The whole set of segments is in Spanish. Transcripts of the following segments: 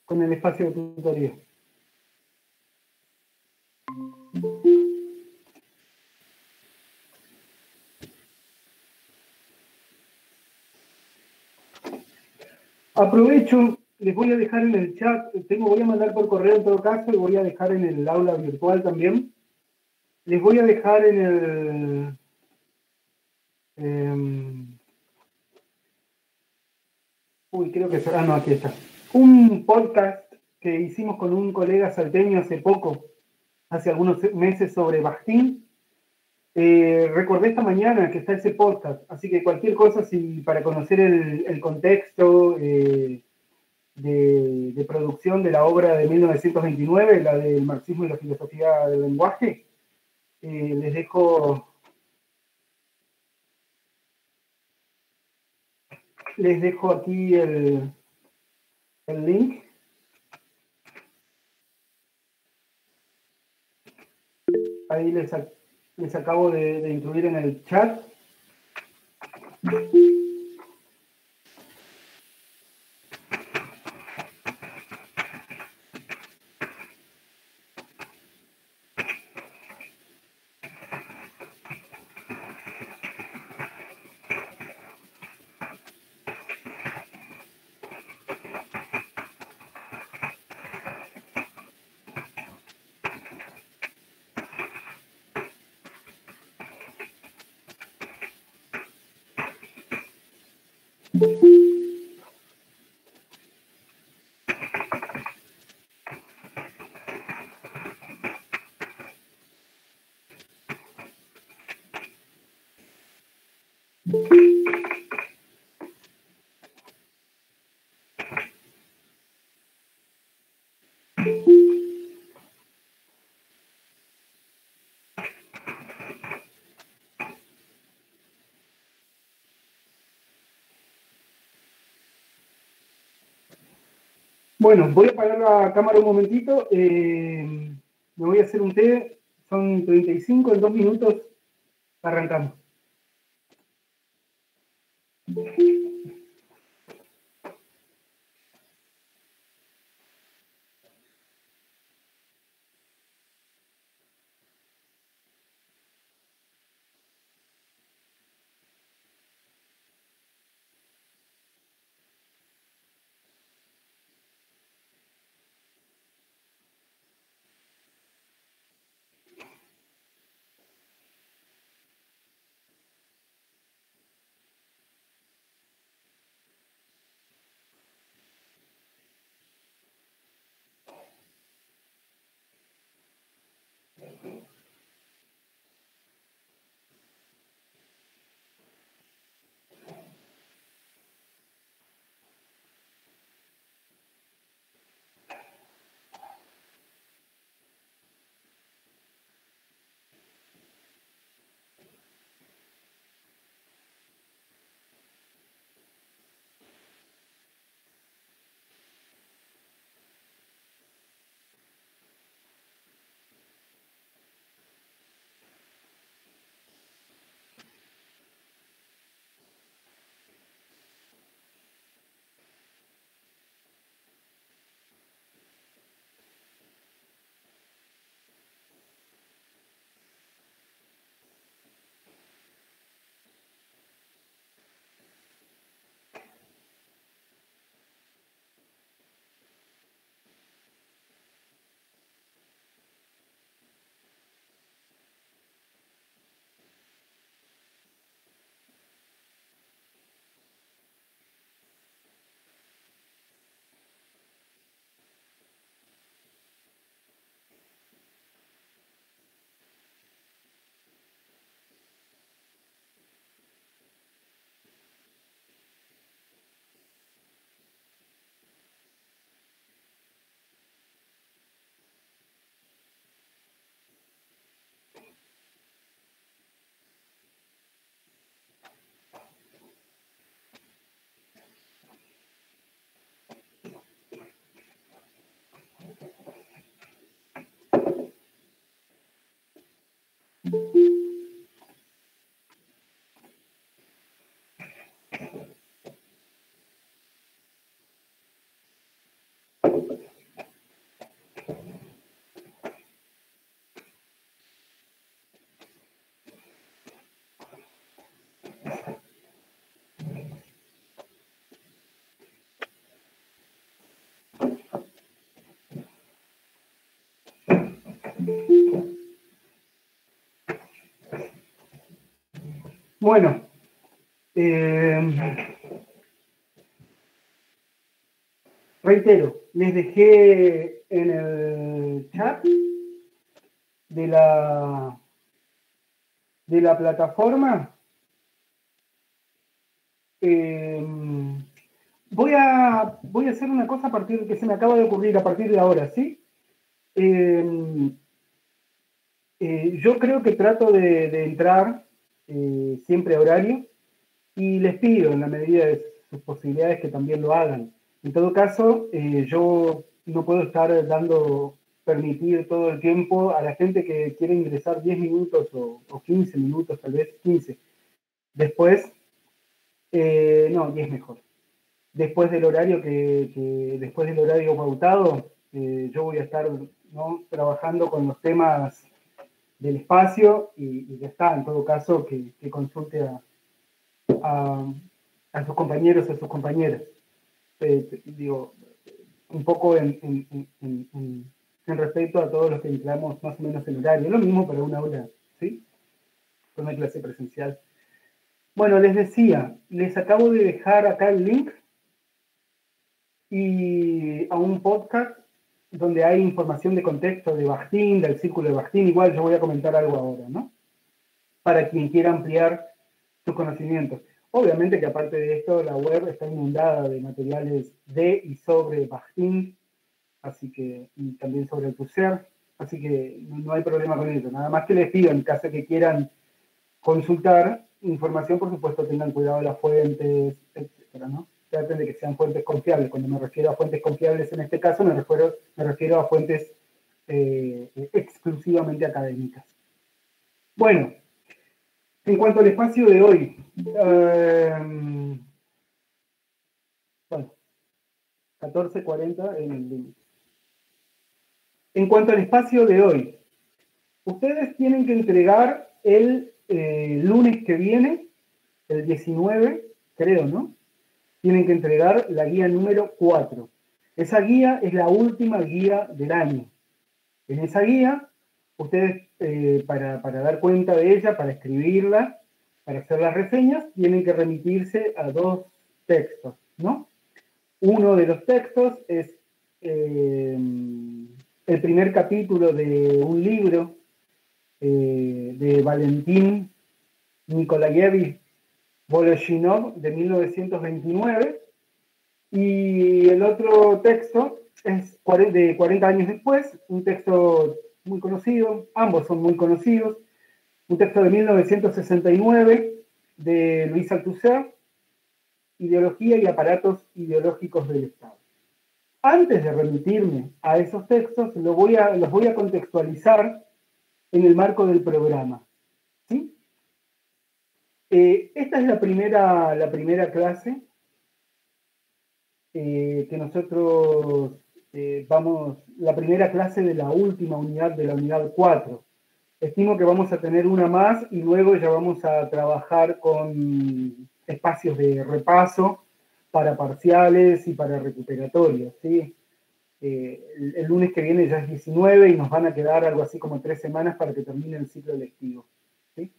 con el espacio de tutoría. Aprovecho, les voy a dejar en el chat, voy a mandar por correo en todo caso y voy a dejar en el aula virtual también. Les voy a dejar en el... creo que será, no, aquí está. Un podcast que hicimos con un colega salteño hace poco, hace algunos meses, sobre Bakhtin. Recordé esta mañana que está ese podcast, así que cualquier cosa, si para conocer el contexto de producción de la obra de 1929, la del marxismo y la filosofía del lenguaje, les dejo aquí el link. Ahí les acabo de incluir en el chat. Bueno, voy a apagar la cámara un momentito. Me voy a hacer un té. Son 35, en 2 minutos arrancamos. Bueno, reitero, les dejé en el chat de la plataforma. Voy a hacer una cosa a partir que se me acaba de ocurrir a partir de ahora, ¿sí? Yo creo que trato de entrar siempre a horario y les pido en la medida de sus posibilidades que también lo hagan. En todo caso, yo no puedo estar permitir todo el tiempo a la gente que quiere ingresar 10 minutos o 15 minutos, tal vez 15. Después, no, 10 mejor. Después del horario después del horario pautado, yo voy a estar, ¿no?, trabajando con los temas del espacio y ya está. En todo caso, que consulte a sus compañeros, a sus compañeras. Digo, un poco en respecto a todos los que entramos más o menos en horario. Lo mismo para una aula, ¿sí? Para una clase presencial. Bueno, les decía, les acabo de dejar acá el link y a un podcast donde hay información de contexto de Bakhtin, del círculo de Bakhtin. Igual yo voy a comentar algo ahora, ¿no? Para quien quiera ampliar sus conocimientos. Obviamente que aparte de esto, la web está inundada de materiales de y sobre Bakhtin, así que, y también sobre el Tusser, así que no hay problema con eso. Nada más que les pido, en caso que quieran consultar información, por supuesto, tengan cuidado de las fuentes, etcétera, ¿no? Traten de que sean fuentes confiables. Cuando me refiero a fuentes confiables en este caso, me refiero a fuentes exclusivamente académicas. Bueno, en cuanto al espacio de hoy, bueno, 14:40 en el límite. En cuanto al espacio de hoy, ustedes tienen que entregar el lunes que viene, el 19, creo, ¿no? Tienen que entregar la guía número 4. Esa guía es la última guía del año. En esa guía, ustedes, para dar cuenta de ella, para escribirla, para hacer las reseñas, tienen que remitirse a 2 textos, ¿no? Uno de los textos es el primer capítulo de un libro de Valentín Nikolayevich Voloshinov de 1929, y el otro texto es de 40 años después, un texto muy conocido, ambos son muy conocidos, un texto de 1969 de Luis Althusser, Ideología y aparatos ideológicos del Estado. Antes de remitirme a esos textos, los voy a contextualizar en el marco del programa, ¿sí? Esta es la primera clase que nosotros la primera clase de la última unidad, de la unidad 4. Estimo que vamos a tener una más y luego ya vamos a trabajar con espacios de repaso para parciales y para recuperatorios, ¿sí? El lunes que viene ya es 19 y nos van a quedar algo así como 3 semanas para que termine el ciclo lectivo, ¿sí?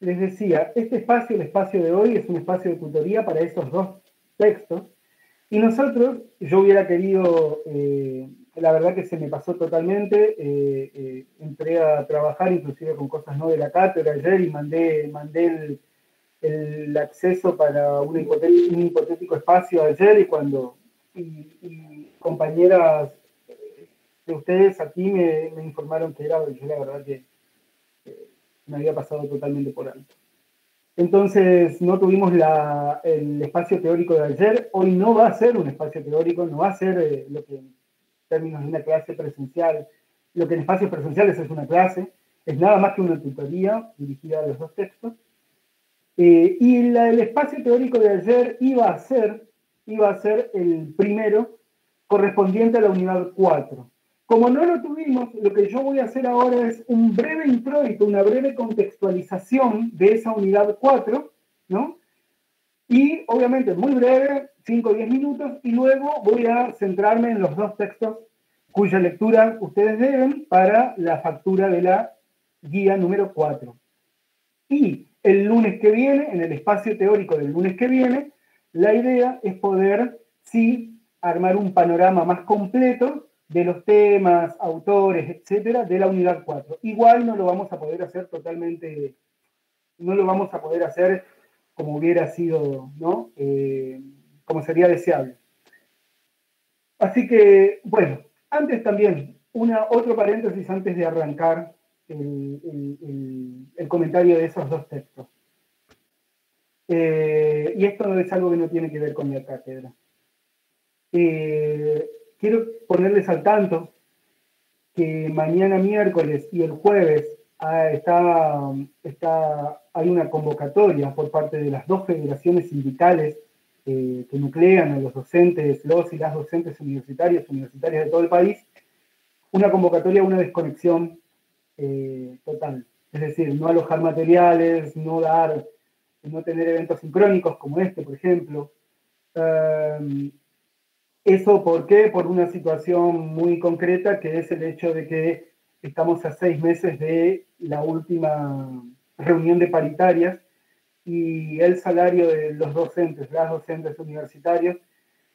Les decía, este espacio, el espacio de hoy, es un espacio de tutoría para esos 2 textos. Y nosotros, yo hubiera querido, la verdad que se me pasó totalmente, entré a trabajar inclusive con cosas no de la cátedra ayer y mandé el acceso para un hipotético espacio ayer, y compañeras de ustedes aquí me informaron que era, yo la verdad que me había pasado totalmente por alto. Entonces no tuvimos el espacio teórico de ayer. Hoy no va a ser un espacio teórico, no va a ser lo que en términos de una clase presencial, lo que en espacios presenciales es una clase, es nada más que una tutoría dirigida a los 2 textos. Y el espacio teórico de ayer iba a ser el primero, correspondiente a la unidad 4. Como no lo tuvimos, lo que yo voy a hacer ahora es un breve introito, una breve contextualización de esa unidad 4, ¿no? Y obviamente muy breve, 5 o 10 minutos, y luego voy a centrarme en los dos textos cuya lectura ustedes deben para la factura de la guía número 4. Y el lunes que viene, en el espacio teórico del lunes que viene, la idea es poder, sí, armar un panorama más completo de los temas, autores, etcétera, de la unidad 4. Igual no lo vamos a poder hacer totalmente, no lo vamos a poder hacer como hubiera sido, ¿no? Como sería deseable. Así que, bueno, antes también, otro paréntesis antes de arrancar el comentario de esos dos textos. Y esto es algo que no tiene que ver con la cátedra. Quiero ponerles al tanto que mañana miércoles y el jueves hay una convocatoria por parte de las dos federaciones sindicales que nuclean a los docentes, los y las docentes universitarias de todo el país, una convocatoria a una desconexión total. Es decir, no alojar materiales, no tener eventos sincrónicos como este, por ejemplo. ¿Eso por qué? Por una situación muy concreta, que es el hecho de que estamos a 6 meses de la última reunión de paritarias y el salario de los docentes, las docentes universitarios,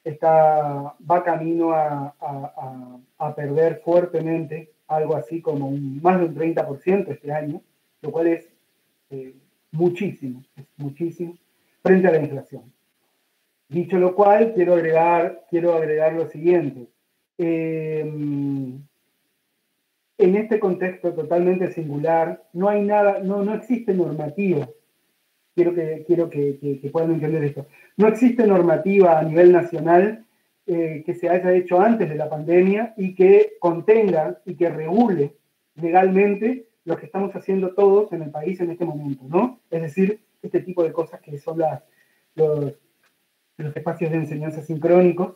va camino a perder fuertemente, algo así como más de un 30% este año, lo cual es muchísimo, frente a la inflación. Dicho lo cual, quiero agregar lo siguiente. En este contexto totalmente singular, no hay nada, no existe normativa. Quiero que puedan entender esto. No existe normativa a nivel nacional que se haya hecho antes de la pandemia y que contenga y que regule legalmente lo que estamos haciendo todos en el país en este momento, ¿no? Es decir, este tipo de cosas que son los espacios de enseñanza sincrónicos,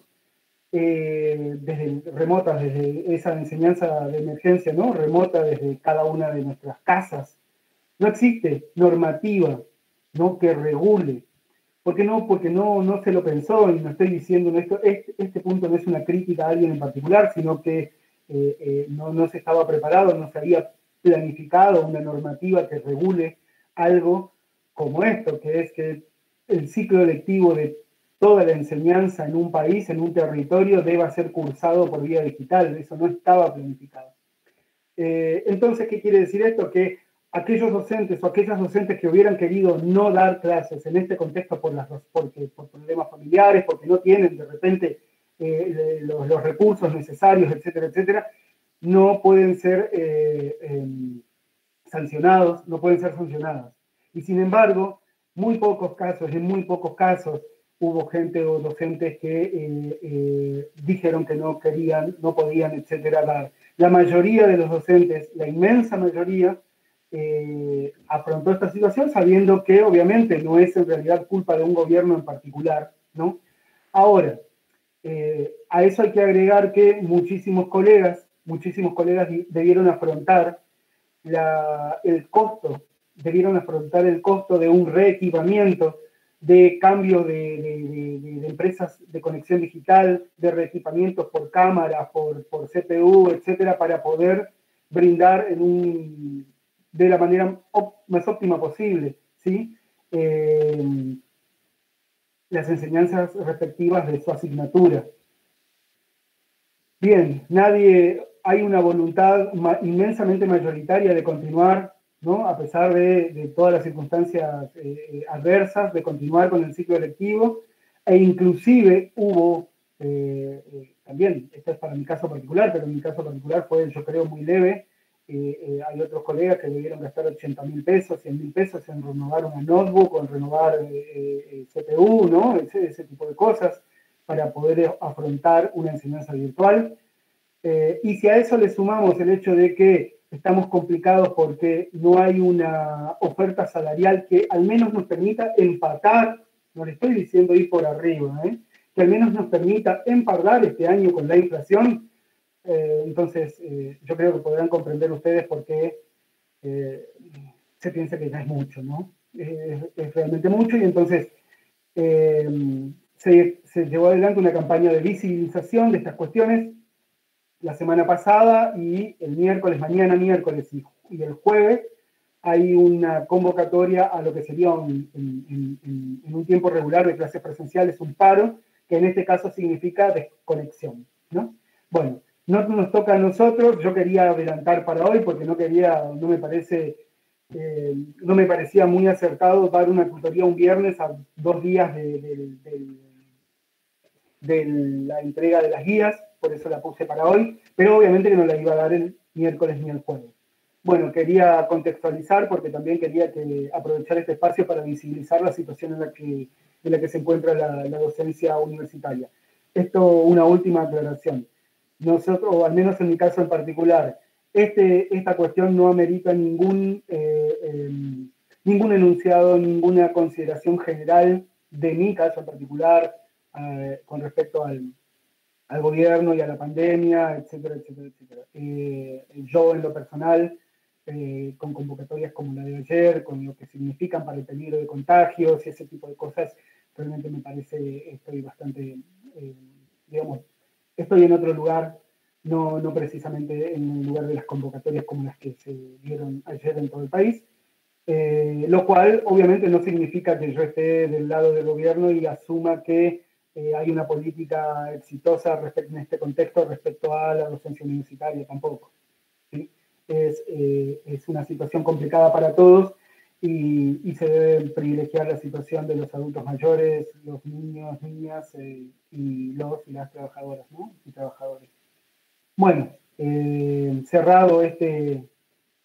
remotas, desde esa enseñanza de emergencia, ¿no? Remota desde cada una de nuestras casas. No existe normativa, ¿no?, que regule. ¿Por qué no? Porque no se lo pensó, y no estoy diciendo esto, este punto no es una crítica a alguien en particular, sino que no se estaba preparado, no se había planificado una normativa que regule algo como esto, que es que el ciclo lectivo de toda la enseñanza en un país, en un territorio, deba ser cursado por vía digital. Eso no estaba planificado. Entonces, ¿qué quiere decir esto? Que aquellos docentes o aquellas docentes que hubieran querido no dar clases en este contexto por problemas familiares, porque no tienen de repente los recursos necesarios, etcétera, etcétera, no pueden ser sancionados, no pueden ser sancionadas. Y sin embargo, en muy pocos casos, hubo gente o docentes que dijeron que no querían, no podían, etcétera, dar. La mayoría de los docentes, la inmensa mayoría, afrontó esta situación sabiendo que obviamente no es en realidad culpa de un gobierno en particular, ¿no? Ahora, a eso hay que agregar que muchísimos colegas debieron afrontar el costo de un reequipamiento, de cambio de empresas de conexión digital, de reequipamientos por cámara, por CPU, etcétera, para poder brindar de la manera más óptima posible, ¿sí? Las enseñanzas respectivas de su asignatura. Bien, hay una voluntad inmensamente mayoritaria de continuar, ¿no? A pesar de todas las circunstancias adversas, de continuar con el ciclo lectivo, e inclusive hubo, también, esto es para mi caso particular, pero en mi caso particular fue, yo creo, muy leve. Hay otros colegas que debieron gastar 80.000 pesos, 100.000 pesos en renovar una notebook o en renovar CPU, ¿no? Ese tipo de cosas para poder afrontar una enseñanza virtual. Y si a eso le sumamos el hecho de que estamos complicados porque no hay una oferta salarial que al menos nos permita empatar, no le estoy diciendo ir por arriba, que al menos nos permita empatar este año con la inflación, entonces yo creo que podrán comprender ustedes por qué se piensa que ya es mucho, ¿no? Es realmente mucho, y entonces Se llevó adelante una campaña de visibilización de estas cuestiones la semana pasada y el miércoles, mañana miércoles y el jueves hay una convocatoria a lo que sería en un tiempo regular de clases presenciales, un paro, que en este caso significa desconexión, ¿no? Bueno, no nos toca a nosotros, yo quería adelantar para hoy porque no me parecía muy acertado dar una tutoría un viernes a 2 días de la entrega de las guías, por eso la puse para hoy, pero obviamente que no la iba a dar el miércoles ni el jueves. Bueno, quería contextualizar porque también quería aprovechar este espacio para visibilizar la situación en la que se encuentra la docencia universitaria. Esto, una última aclaración. Nosotros, o al menos en mi caso en particular, esta cuestión no amerita ningún enunciado, ninguna consideración general de mi caso en particular con respecto al gobierno y a la pandemia, etcétera, etcétera, etcétera. Yo en lo personal, con convocatorias como la de ayer, con lo que significan para el peligro de contagios y ese tipo de cosas, realmente me parece, estoy bastante, digamos, estoy en otro lugar, no precisamente en el lugar de las convocatorias como las que se dieron ayer en todo el país, lo cual obviamente no significa que yo esté del lado del gobierno y asuma que hay una política exitosa en este contexto respecto a la docencia universitaria tampoco. ¿Sí? Es una situación complicada para todos y se debe privilegiar la situación de los adultos mayores, los niños, niñas y las trabajadoras, ¿no? Y trabajadores. Bueno, cerrado este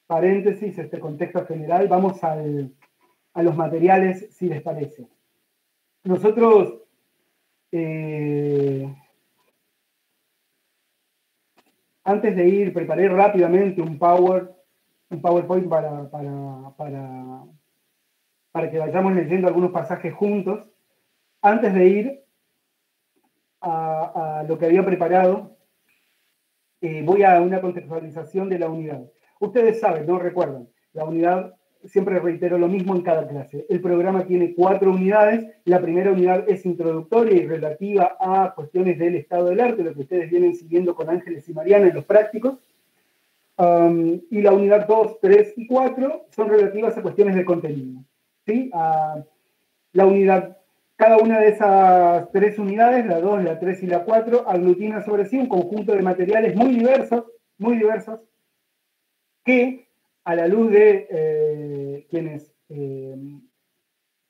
paréntesis, este contexto general, vamos a los materiales, si les parece. Nosotros antes de ir, preparé rápidamente un PowerPoint para que vayamos leyendo algunos pasajes juntos. Antes de ir a lo que había preparado, voy a una contextualización de la unidad. Ustedes saben, no recuerdan, la unidad, siempre reitero lo mismo en cada clase. El programa tiene 4 unidades. La primera unidad es introductoria y relativa a cuestiones del estado del arte, lo que ustedes vienen siguiendo con Ángeles y Mariana en los prácticos. Y la unidad 2, 3 y 4 son relativas a cuestiones de contenido. ¿Sí? La unidad, cada una de esas 3 unidades, la 2, la 3 y la 4, aglutina sobre sí un conjunto de materiales muy diversos, que a la luz de quienes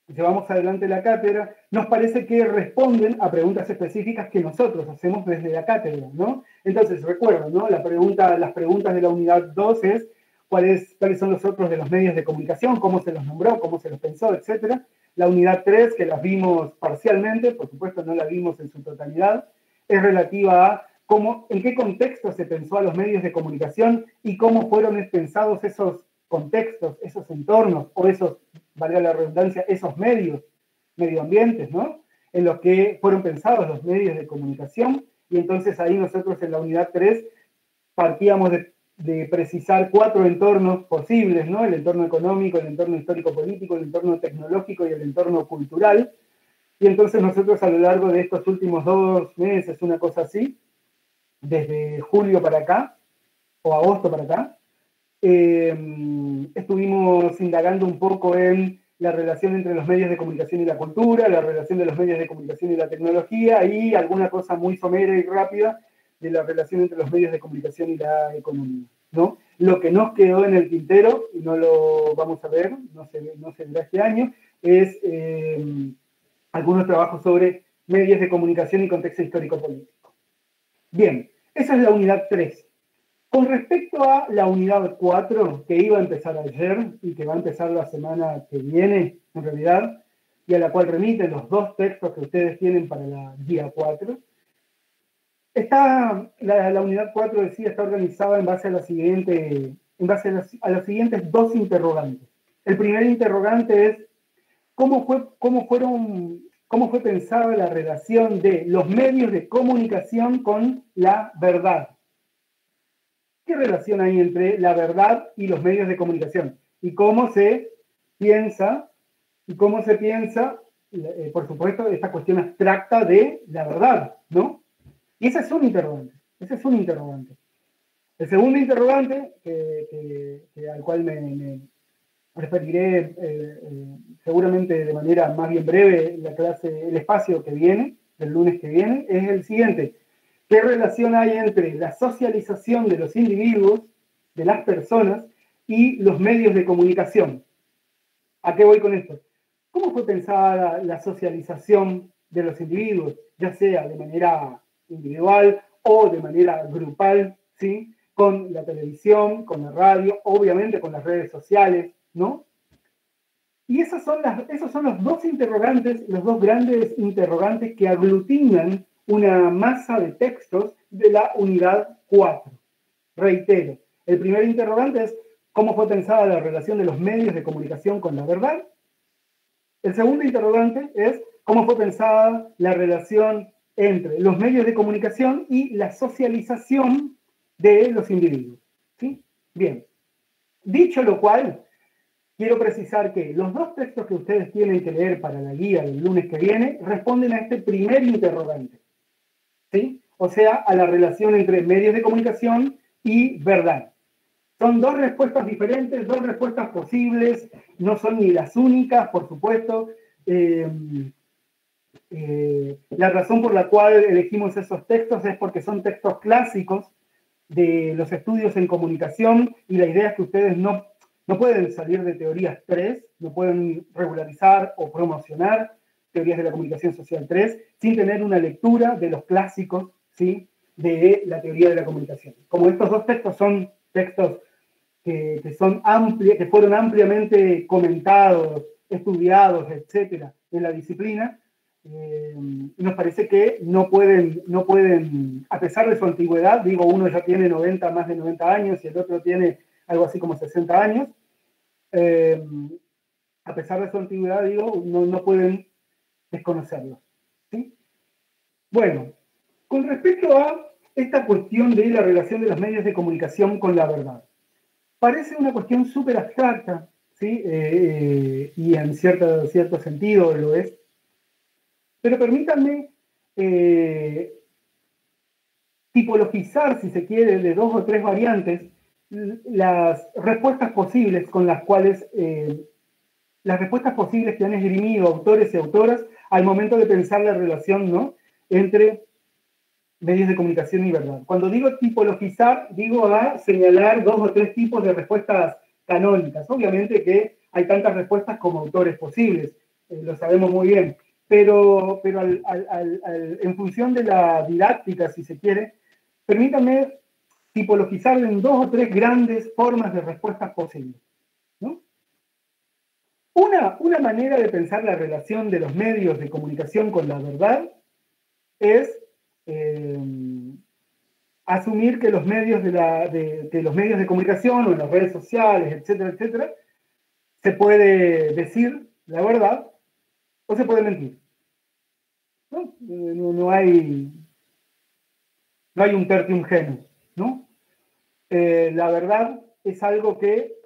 llevamos adelante la cátedra, nos parece que responden a preguntas específicas que nosotros hacemos desde la cátedra, ¿no? Entonces, recuerden, ¿no? Las preguntas de la unidad 2 es cuáles son los otros de los medios de comunicación, cómo se los nombró, cómo se los pensó, etcétera. La unidad 3, que las vimos parcialmente, por supuesto no la vimos en su totalidad, es relativa a en qué contexto se pensó a los medios de comunicación y cómo fueron pensados esos contextos, esos entornos o esos, valga la redundancia, esos medioambientes, ¿no? En los que fueron pensados los medios de comunicación. Y entonces ahí nosotros en la unidad 3 partíamos de precisar 4 entornos posibles, ¿no? El entorno económico, el entorno histórico-político, el entorno tecnológico y el entorno cultural. Y entonces nosotros a lo largo de estos últimos 2 meses, una cosa así, desde julio para acá, o agosto para acá, estuvimos indagando un poco en la relación entre los medios de comunicación y la cultura, la relación de los medios de comunicación y la tecnología, y alguna cosa muy somera y rápida de la relación entre los medios de comunicación y la economía, ¿no? Lo que nos quedó en el tintero, y no lo vamos a ver, no se verá este año, es algunos trabajos sobre medios de comunicación y contexto histórico-político. Bien, esa es la unidad 3. Con respecto a la unidad 4, que iba a empezar ayer y que va a empezar la semana que viene, en realidad, y a la cual remiten los 2 textos que ustedes tienen para la guía 4, la unidad 4 decía, está organizada en base a los siguientes 2 interrogantes. El primer interrogante es, ¿cómo fue pensada la relación de los medios de comunicación con la verdad? ¿Qué relación hay entre la verdad y los medios de comunicación? ¿Y cómo se piensa por supuesto, esta cuestión abstracta de la verdad, ¿no? Y ese es un interrogante, ese es un interrogante. El segundo interrogante, al cual me referiré seguramente de manera más bien breve en la clase, el espacio que viene, el lunes que viene, es el siguiente. ¿Qué relación hay entre la socialización de los individuos, de las personas, y los medios de comunicación? ¿A qué voy con esto? ¿Cómo fue pensada la socialización de los individuos, ya sea de manera individual o de manera grupal, ¿sí? Con la televisión, con la radio, obviamente con las redes sociales, ¿no? Y esos son los dos interrogantes, los dos grandes interrogantes que aglutinan una masa de textos de la unidad 4. Reitero, el primer interrogante es cómo fue pensada la relación de los medios de comunicación con la verdad. El segundo interrogante es cómo fue pensada la relación entre los medios de comunicación y la socialización de los individuos. ¿Sí? Bien. Dicho lo cual, quiero precisar que los dos textos que ustedes tienen que leer para la guía del lunes que viene responden a este primer interrogante. ¿Sí? O sea, a la relación entre medios de comunicación y verdad. Son dos respuestas diferentes, dos respuestas posibles, no son ni las únicas, por supuesto. La razón por la cual elegimos esos textos es porque son textos clásicos de los estudios en comunicación y la idea es que ustedes no pueden salir de teorías 3, no pueden regularizar o promocionar teorías de la comunicación social 3 sin tener una lectura de los clásicos, ¿sí?, de la teoría de la comunicación. Como estos dos textos son textos que fueron ampliamente comentados, estudiados, etcétera, en la disciplina, nos parece que no pueden, a pesar de su antigüedad, digo, uno ya tiene más de 90 años y el otro tiene algo así como 60 años, a pesar de su antigüedad, digo, no pueden desconocerlo, ¿sí? Bueno, con respecto a esta cuestión de la relación de los medios de comunicación con la verdad, parece una cuestión súper abstracta, ¿sí? Y en cierto sentido lo es. Pero permítanme tipologizar, si se quiere, de dos o tres variantes, las respuestas posibles con las cuales, las respuestas posibles que han esgrimido autores y autoras al momento de pensar la relación, ¿no?, entre medios de comunicación y verdad. Cuando digo tipologizar, digo a señalar dos o tres tipos de respuestas canónicas. Obviamente que hay tantas respuestas como autores posibles, lo sabemos muy bien, pero en función de la didáctica, si se quiere, permítanme tipologizar en dos o tres grandes formas de respuestas posibles, ¿no? Una manera de pensar la relación de los medios de comunicación con la verdad es asumir que los medios los medios de comunicación o en las redes sociales, etcétera, etcétera, se puede decir la verdad o se puede mentir. No hay un tertium genus, ¿no? La verdad es algo que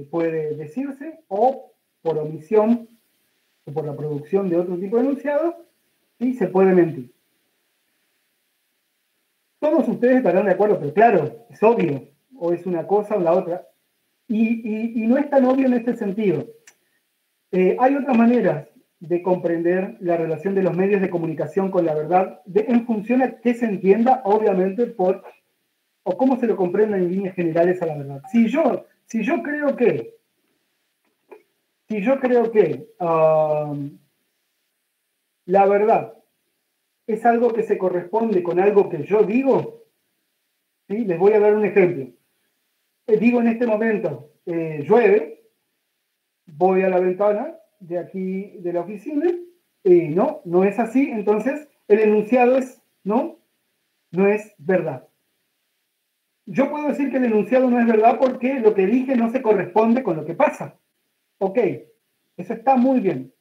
puede decirse o por omisión o por la producción de otro tipo de enunciados, y se puede mentir. Todos ustedes estarán de acuerdo, pero claro, es obvio, o es una cosa o la otra, y no es tan obvio en este sentido. Hay otras maneras de comprender la relación de los medios de comunicación con la verdad, en función a qué se entienda, obviamente, o cómo se lo comprenda en líneas generales a la verdad. Si yo creo que la verdad es algo que se corresponde con algo que yo digo, ¿sí? Les voy a dar un ejemplo. Digo en este momento, llueve, voy a la ventana de aquí de la oficina, no es así, entonces el enunciado no es verdad. Yo puedo decir que el enunciado no es verdad porque lo que dije no se corresponde con lo que pasa. Ok, eso está muy bien.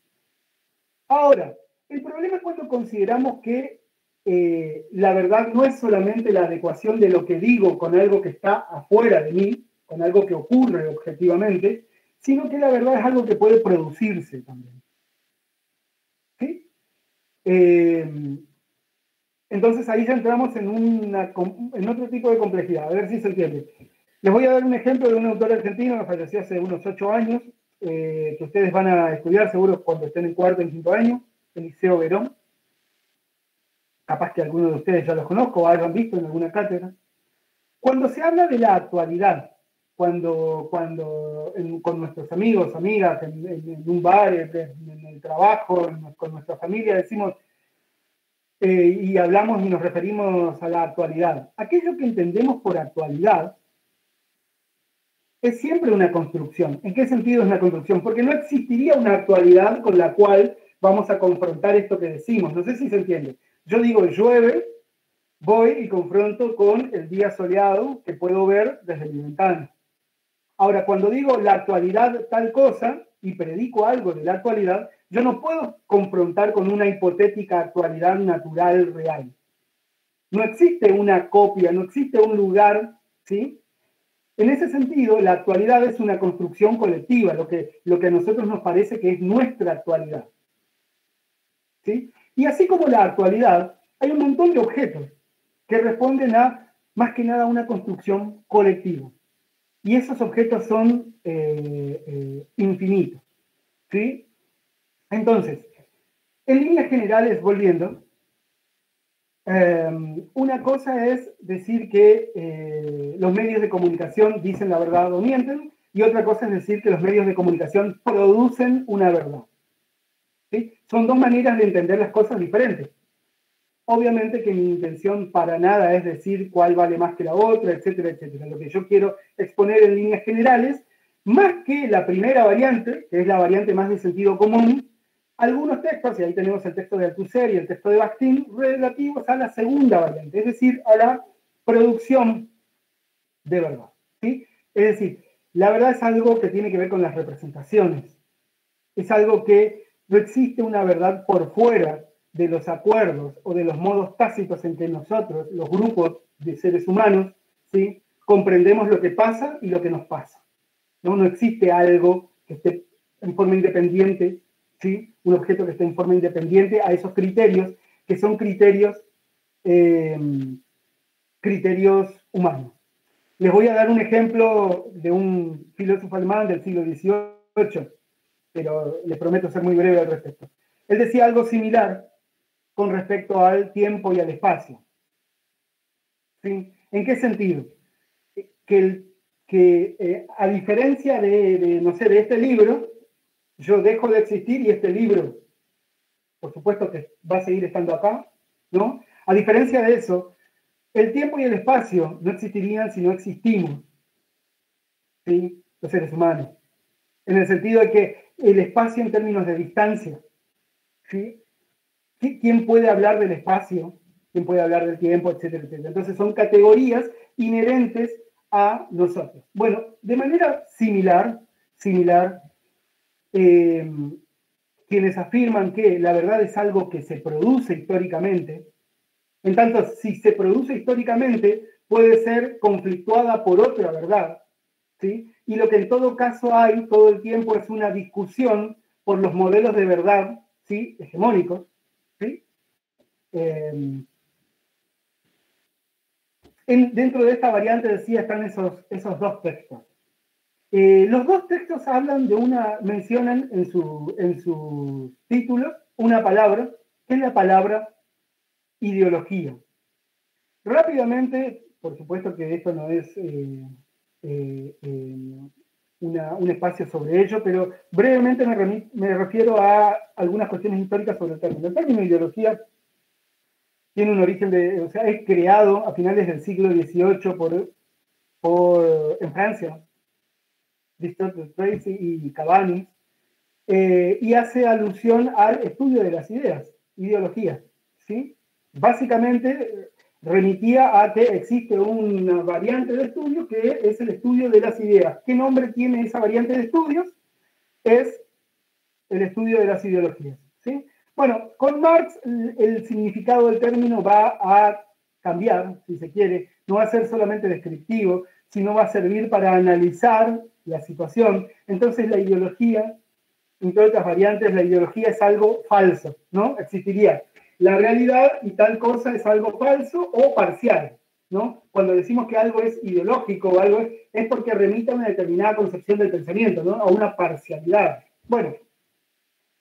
Ahora, el problema es cuando consideramos que la verdad no es solamente la adecuación de lo que digo con algo que está afuera de mí, con algo que ocurre objetivamente, sino que la verdad es algo que puede producirse también. Entonces ahí ya entramos en otro tipo de complejidad, a ver si se entiende. Les voy a dar un ejemplo de un autor argentino que falleció hace unos 8 años, que ustedes van a estudiar seguro cuando estén en cuarto y quinto año, Eliseo Verón. Capaz que algunos de ustedes ya los conozco o hayan visto en alguna cátedra. Cuando se habla de la actualidad, con nuestros amigos, amigas, en un bar, en el trabajo, con nuestra familia, decimos, y hablamos y nos referimos a la actualidad. Aquello que entendemos por actualidad es siempre una construcción. ¿En qué sentido es una construcción? Porque no existiría una actualidad con la cual vamos a confrontar esto que decimos. No sé si se entiende. Yo digo llueve, voy y confronto con el día soleado que puedo ver desde mi ventana. Ahora, cuando digo la actualidad tal cosa y predico algo de la actualidad, yo no puedo confrontar con una hipotética actualidad natural real. No existe una copia, no existe un lugar, ¿sí? En ese sentido, la actualidad es una construcción colectiva, lo que a nosotros nos parece que es nuestra actualidad. ¿Sí? Y así como la actualidad, hay un montón de objetos que responden a, más que nada, una construcción colectiva. Y esos objetos son infinitos. ¿Sí? Entonces, en líneas generales, volviendo, una cosa es decir que los medios de comunicación dicen la verdad o mienten, y otra cosa es decir que los medios de comunicación producen una verdad. ¿Sí? Son dos maneras de entender las cosas diferentes. Obviamente que mi intención para nada es decir cuál vale más que la otra, etcétera, etcétera. Lo que yo quiero exponer en líneas generales, más que la primera variante, que es la variante más de sentido común, algunos textos, y ahí tenemos el texto de Althusser y el texto de Bakhtin, relativos a la segunda variante, es decir, a la producción de verdad. ¿Sí? Es decir, la verdad es algo que tiene que ver con las representaciones. Es algo que no existe una verdad por fuera de los acuerdos o de los modos tácitos entre nosotros, los grupos de seres humanos, ¿sí? Comprendemos lo que pasa y lo que nos pasa. No existe algo que esté en forma independiente, ¿sí? Un objeto que esté en forma independiente a esos criterios, que son criterios humanos. Les voy a dar un ejemplo de un filósofo alemán del siglo XVIII, pero les prometo ser muy breve al respecto. Él decía algo similar con respecto al tiempo y al espacio. ¿Sí? ¿En qué sentido? Que a diferencia no sé, de este libro, yo dejo de existir y este libro, por supuesto que va a seguir estando acá, ¿no? A diferencia de eso, el tiempo y el espacio no existirían si no existimos, ¿sí? Los seres humanos. En el sentido de que el espacio en términos de distancia, ¿sí? ¿Quién puede hablar del espacio? ¿Quién puede hablar del tiempo? Etcétera, etcétera. Entonces son categorías inherentes a nosotros. Bueno, de manera similar, quienes afirman que la verdad es algo que se produce históricamente, en tanto si se produce históricamente puede ser conflictuada por otra verdad, ¿sí? Y lo que en todo caso hay todo el tiempo es una discusión por los modelos de verdad, ¿sí? Hegemónicos, ¿sí? Dentro de esta variante, decía, están esos dos textos. Los dos textos mencionan en sus títulos una palabra, que es la palabra ideología. Rápidamente, por supuesto que esto no es un espacio sobre ello, pero brevemente me refiero a algunas cuestiones históricas sobre el término. El término ideología tiene un origen es creado a finales del siglo XVIII en Francia, Aristotle, Tracy y Cabanis, y hace alusión al estudio de las ideas, ideologías, ¿sí? Básicamente remitía a que existe una variante de estudio que es el estudio de las ideas. ¿Qué nombre tiene esa variante de estudios? Es el estudio de las ideologías, ¿sí? Bueno, con Marx el significado del término va a cambiar, si se quiere, no va a ser solamente descriptivo, sino va a servir para analizar la situación. Entonces la ideología entre otras variantes, la ideología es algo falso, ¿no? Existiría la realidad y tal cosa es algo falso o parcial, ¿no? Cuando decimos que algo es ideológico o algo es porque remite a una determinada concepción del pensamiento, ¿no? A una parcialidad. Bueno,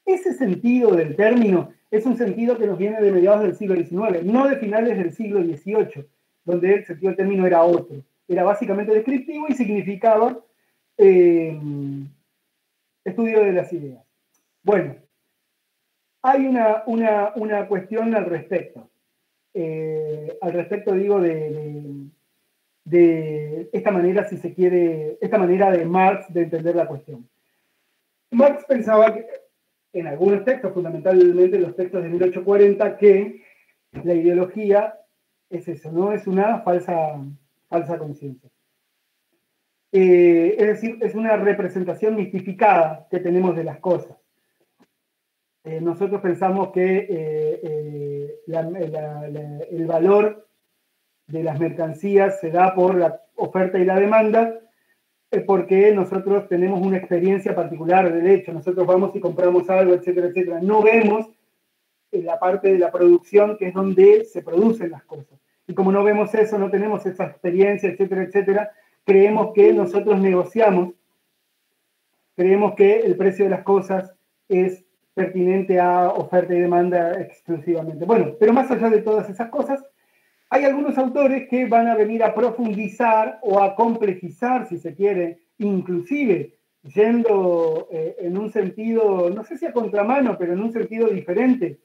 ese sentido del término es un sentido que nos viene de mediados del siglo XIX, no de finales del siglo XVIII, donde el sentido del término era otro. Era básicamente descriptivo y significaba estudio de las ideas. Bueno, hay una cuestión al respecto. Al respecto, digo, de esta manera, si se quiere, esta manera de Marx de entender la cuestión. Marx pensaba que, en algunos textos, fundamentalmente los textos de 1840, que la ideología es eso, ¿no? Es una falsa conciencia. Es decir, es una representación mistificada que tenemos de las cosas. Nosotros pensamos que el valor de las mercancías se da por la oferta y la demanda, porque nosotros tenemos una experiencia particular del hecho. Nosotros vamos y compramos algo, etcétera, etcétera. No vemos la parte de la producción, que es donde se producen las cosas. Y como no vemos eso, no tenemos esa experiencia, etcétera, etcétera, creemos que nosotros negociamos, creemos que el precio de las cosas es pertinente a oferta y demanda exclusivamente. Bueno, pero más allá de todas esas cosas, hay algunos autores que van a venir a profundizar o a complejizar, si se quiere, inclusive yendo en un sentido, no sé si a contramano, pero en un sentido diferente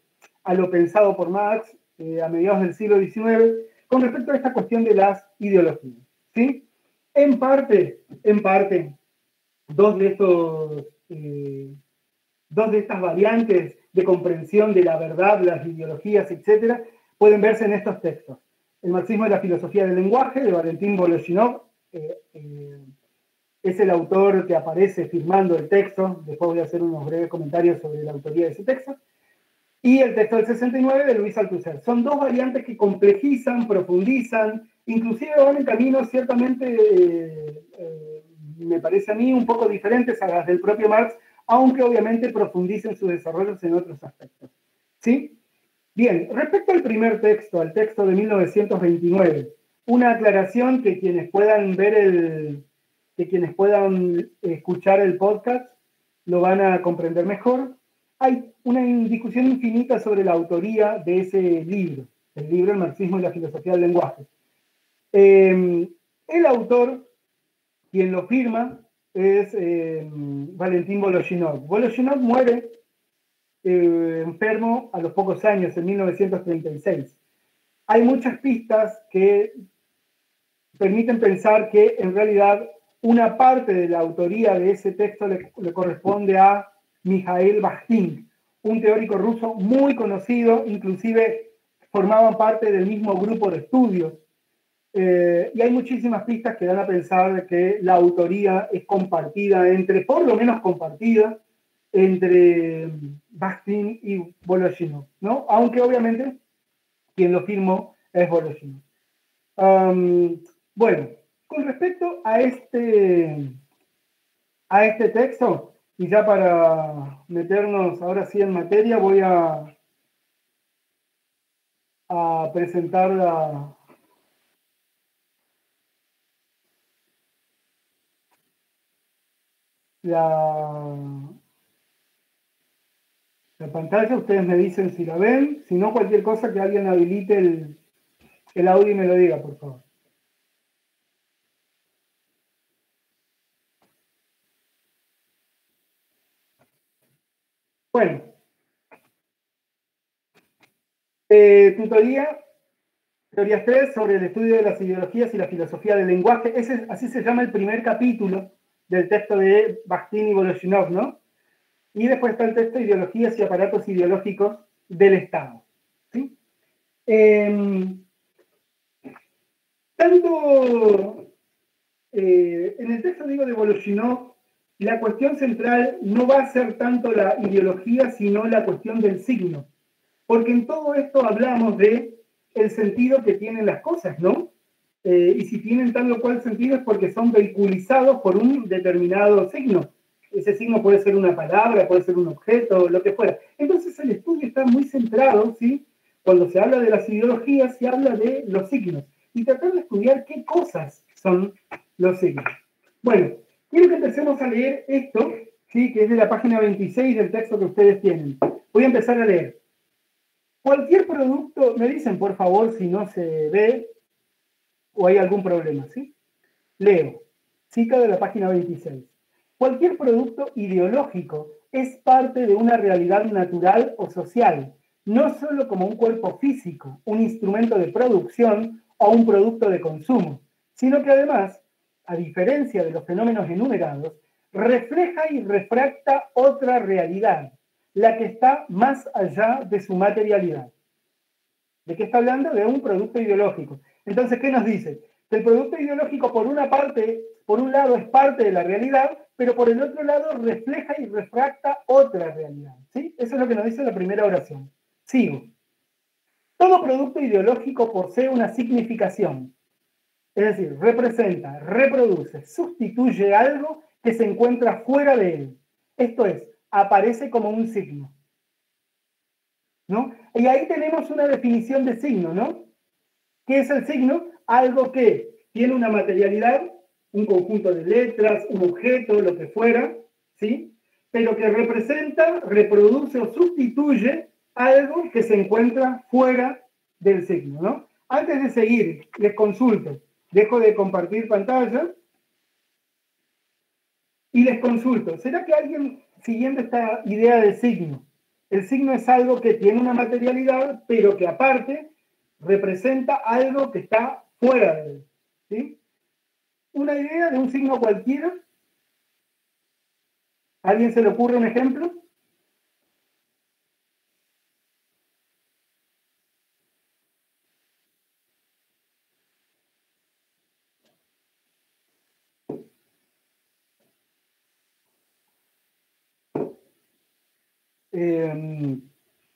a lo pensado por Marx a mediados del siglo XIX, con respecto a esta cuestión de las ideologías. ¿Sí? En parte, dos de estas variantes de comprensión de la verdad, las ideologías, etcétera, pueden verse en estos textos. El marxismo y la filosofía del lenguaje, de Valentín Voloshinov, es el autor que aparece firmando el texto. Después voy a hacer unos breves comentarios sobre la autoría de ese texto. Y el texto del 69 de Luis Althusser. Son dos variantes que complejizan, profundizan, inclusive van en caminos ciertamente, me parece a mí, un poco diferentes a las del propio Marx, aunque obviamente profundicen sus desarrollos en otros aspectos. ¿Sí? Bien, respecto al primer texto, al texto de 1929, una aclaración que quienes puedan escuchar el podcast lo van a comprender mejor. Hay una discusión infinita sobre la autoría de ese libro, el libro El marxismo y la filosofía del lenguaje. El autor, quien lo firma, es Valentín Voloshinov. Voloshinov muere enfermo a los pocos años, en 1936. Hay muchas pistas que permiten pensar que en realidad una parte de la autoría de ese texto le corresponde a Mikhail Bakhtin, un teórico ruso muy conocido, inclusive formaban parte del mismo grupo de estudios. Y hay muchísimas pistas que dan a pensar que la autoría es compartida por lo menos compartida, entre Bakhtin y Voloshinov, ¿no? Aunque obviamente quien lo firmó es Voloshinov. Bueno, con respecto a este texto, y ya para meternos ahora sí en materia, voy a presentar la pantalla. Ustedes me dicen si la ven, si no, cualquier cosa que alguien habilite el audio y me lo diga, por favor. Bueno, teorías 3 sobre el estudio de las ideologías y la filosofía del lenguaje. Así se llama el primer capítulo del texto de Bakhtin y Voloshinov, ¿no? Y después está el texto de ideologías y aparatos ideológicos del Estado. ¿Sí? En el texto, digo, de Voloshinov, la cuestión central no va a ser tanto la ideología, sino la cuestión del signo. Porque en todo esto hablamos de el sentido que tienen las cosas, ¿no? Y si tienen tal o cual sentido es porque son vehiculizados por un determinado signo. ese signo puede ser una palabra, puede ser un objeto, lo que fuera. Entonces el estudio está muy centrado, ¿sí? Cuando se habla de las ideologías, se habla de los signos y tratar de estudiar qué cosas son los signos. Bueno, quiero que empecemos a leer esto, ¿sí? Que es de la página 26 del texto que ustedes tienen. Voy a empezar a leer. Cualquier producto, me dicen por favor si no se ve o hay algún problema, ¿sí? Leo, cita de la página 26. Cualquier producto ideológico es parte de una realidad natural o social, no solo como un cuerpo físico, un instrumento de producción o un producto de consumo, sino que además, a diferencia de los fenómenos enumerados, refleja y refracta otra realidad, la que está más allá de su materialidad. ¿De qué está hablando? De un producto ideológico. Entonces, ¿qué nos dice? Que el producto ideológico, por una parte, por un lado, es parte de la realidad, pero por el otro lado refleja y refracta otra realidad. ¿Sí? Eso es lo que nos dice la primera oración. Sigo. Todo producto ideológico posee una significación. Es decir, representa, reproduce, sustituye algo que se encuentra fuera de él. Esto es, aparece como un signo. ¿No? Y ahí tenemos una definición de signo, ¿no? ¿Qué es el signo? Algo que tiene una materialidad, un conjunto de letras, un objeto, lo que fuera, ¿sí? Pero que representa, reproduce o sustituye algo que se encuentra fuera del signo, ¿no? Antes de seguir, les consulto. Dejo de compartir pantalla y les consulto. ¿Será que alguien, siguiendo esta idea de signo, el signo es algo que tiene una materialidad, pero que aparte representa algo que está fuera de él? ¿Sí? Una idea de un signo cualquiera. ¿A alguien se le ocurre un ejemplo?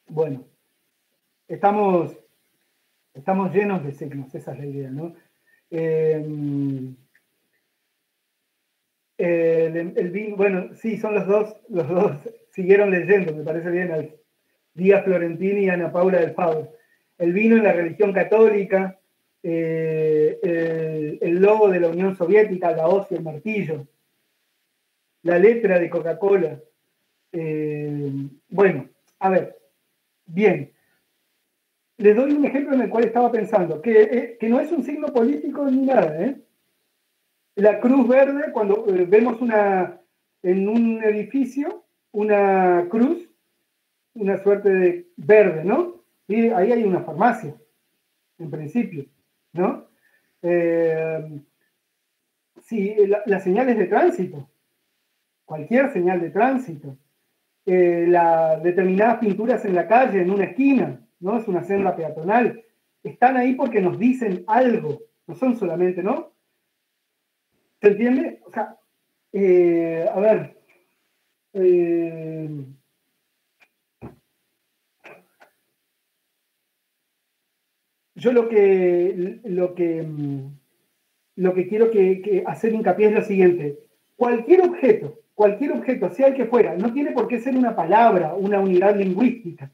Bueno, estamos llenos de signos, esa es la idea, ¿no? El vino, bueno, sí, son los dos siguieron leyendo, me parece bien, al Díaz Florentini y Ana Paula del Fado. El vino en la religión católica, el logo de la Unión Soviética, la hoz y el martillo, la letra de Coca-Cola. Bueno, a ver, bien. Les doy un ejemplo en el cual estaba pensando, que no es un signo político ni nada, ¿eh? La cruz verde, cuando vemos en un edificio una cruz, una suerte de verde, ¿no? Y ahí hay una farmacia, en principio, ¿no? Sí, las señales de tránsito, cualquier señal de tránsito, determinadas pinturas en la calle, en una esquina, ¿no? Es una senda peatonal, están ahí porque nos dicen algo, no son solamente, ¿no? ¿Se entiende? O sea, a ver, yo lo que quiero que hacer hincapié es lo siguiente. Cualquier objeto, sea el que fuera, no tiene por qué ser una palabra, una unidad lingüística.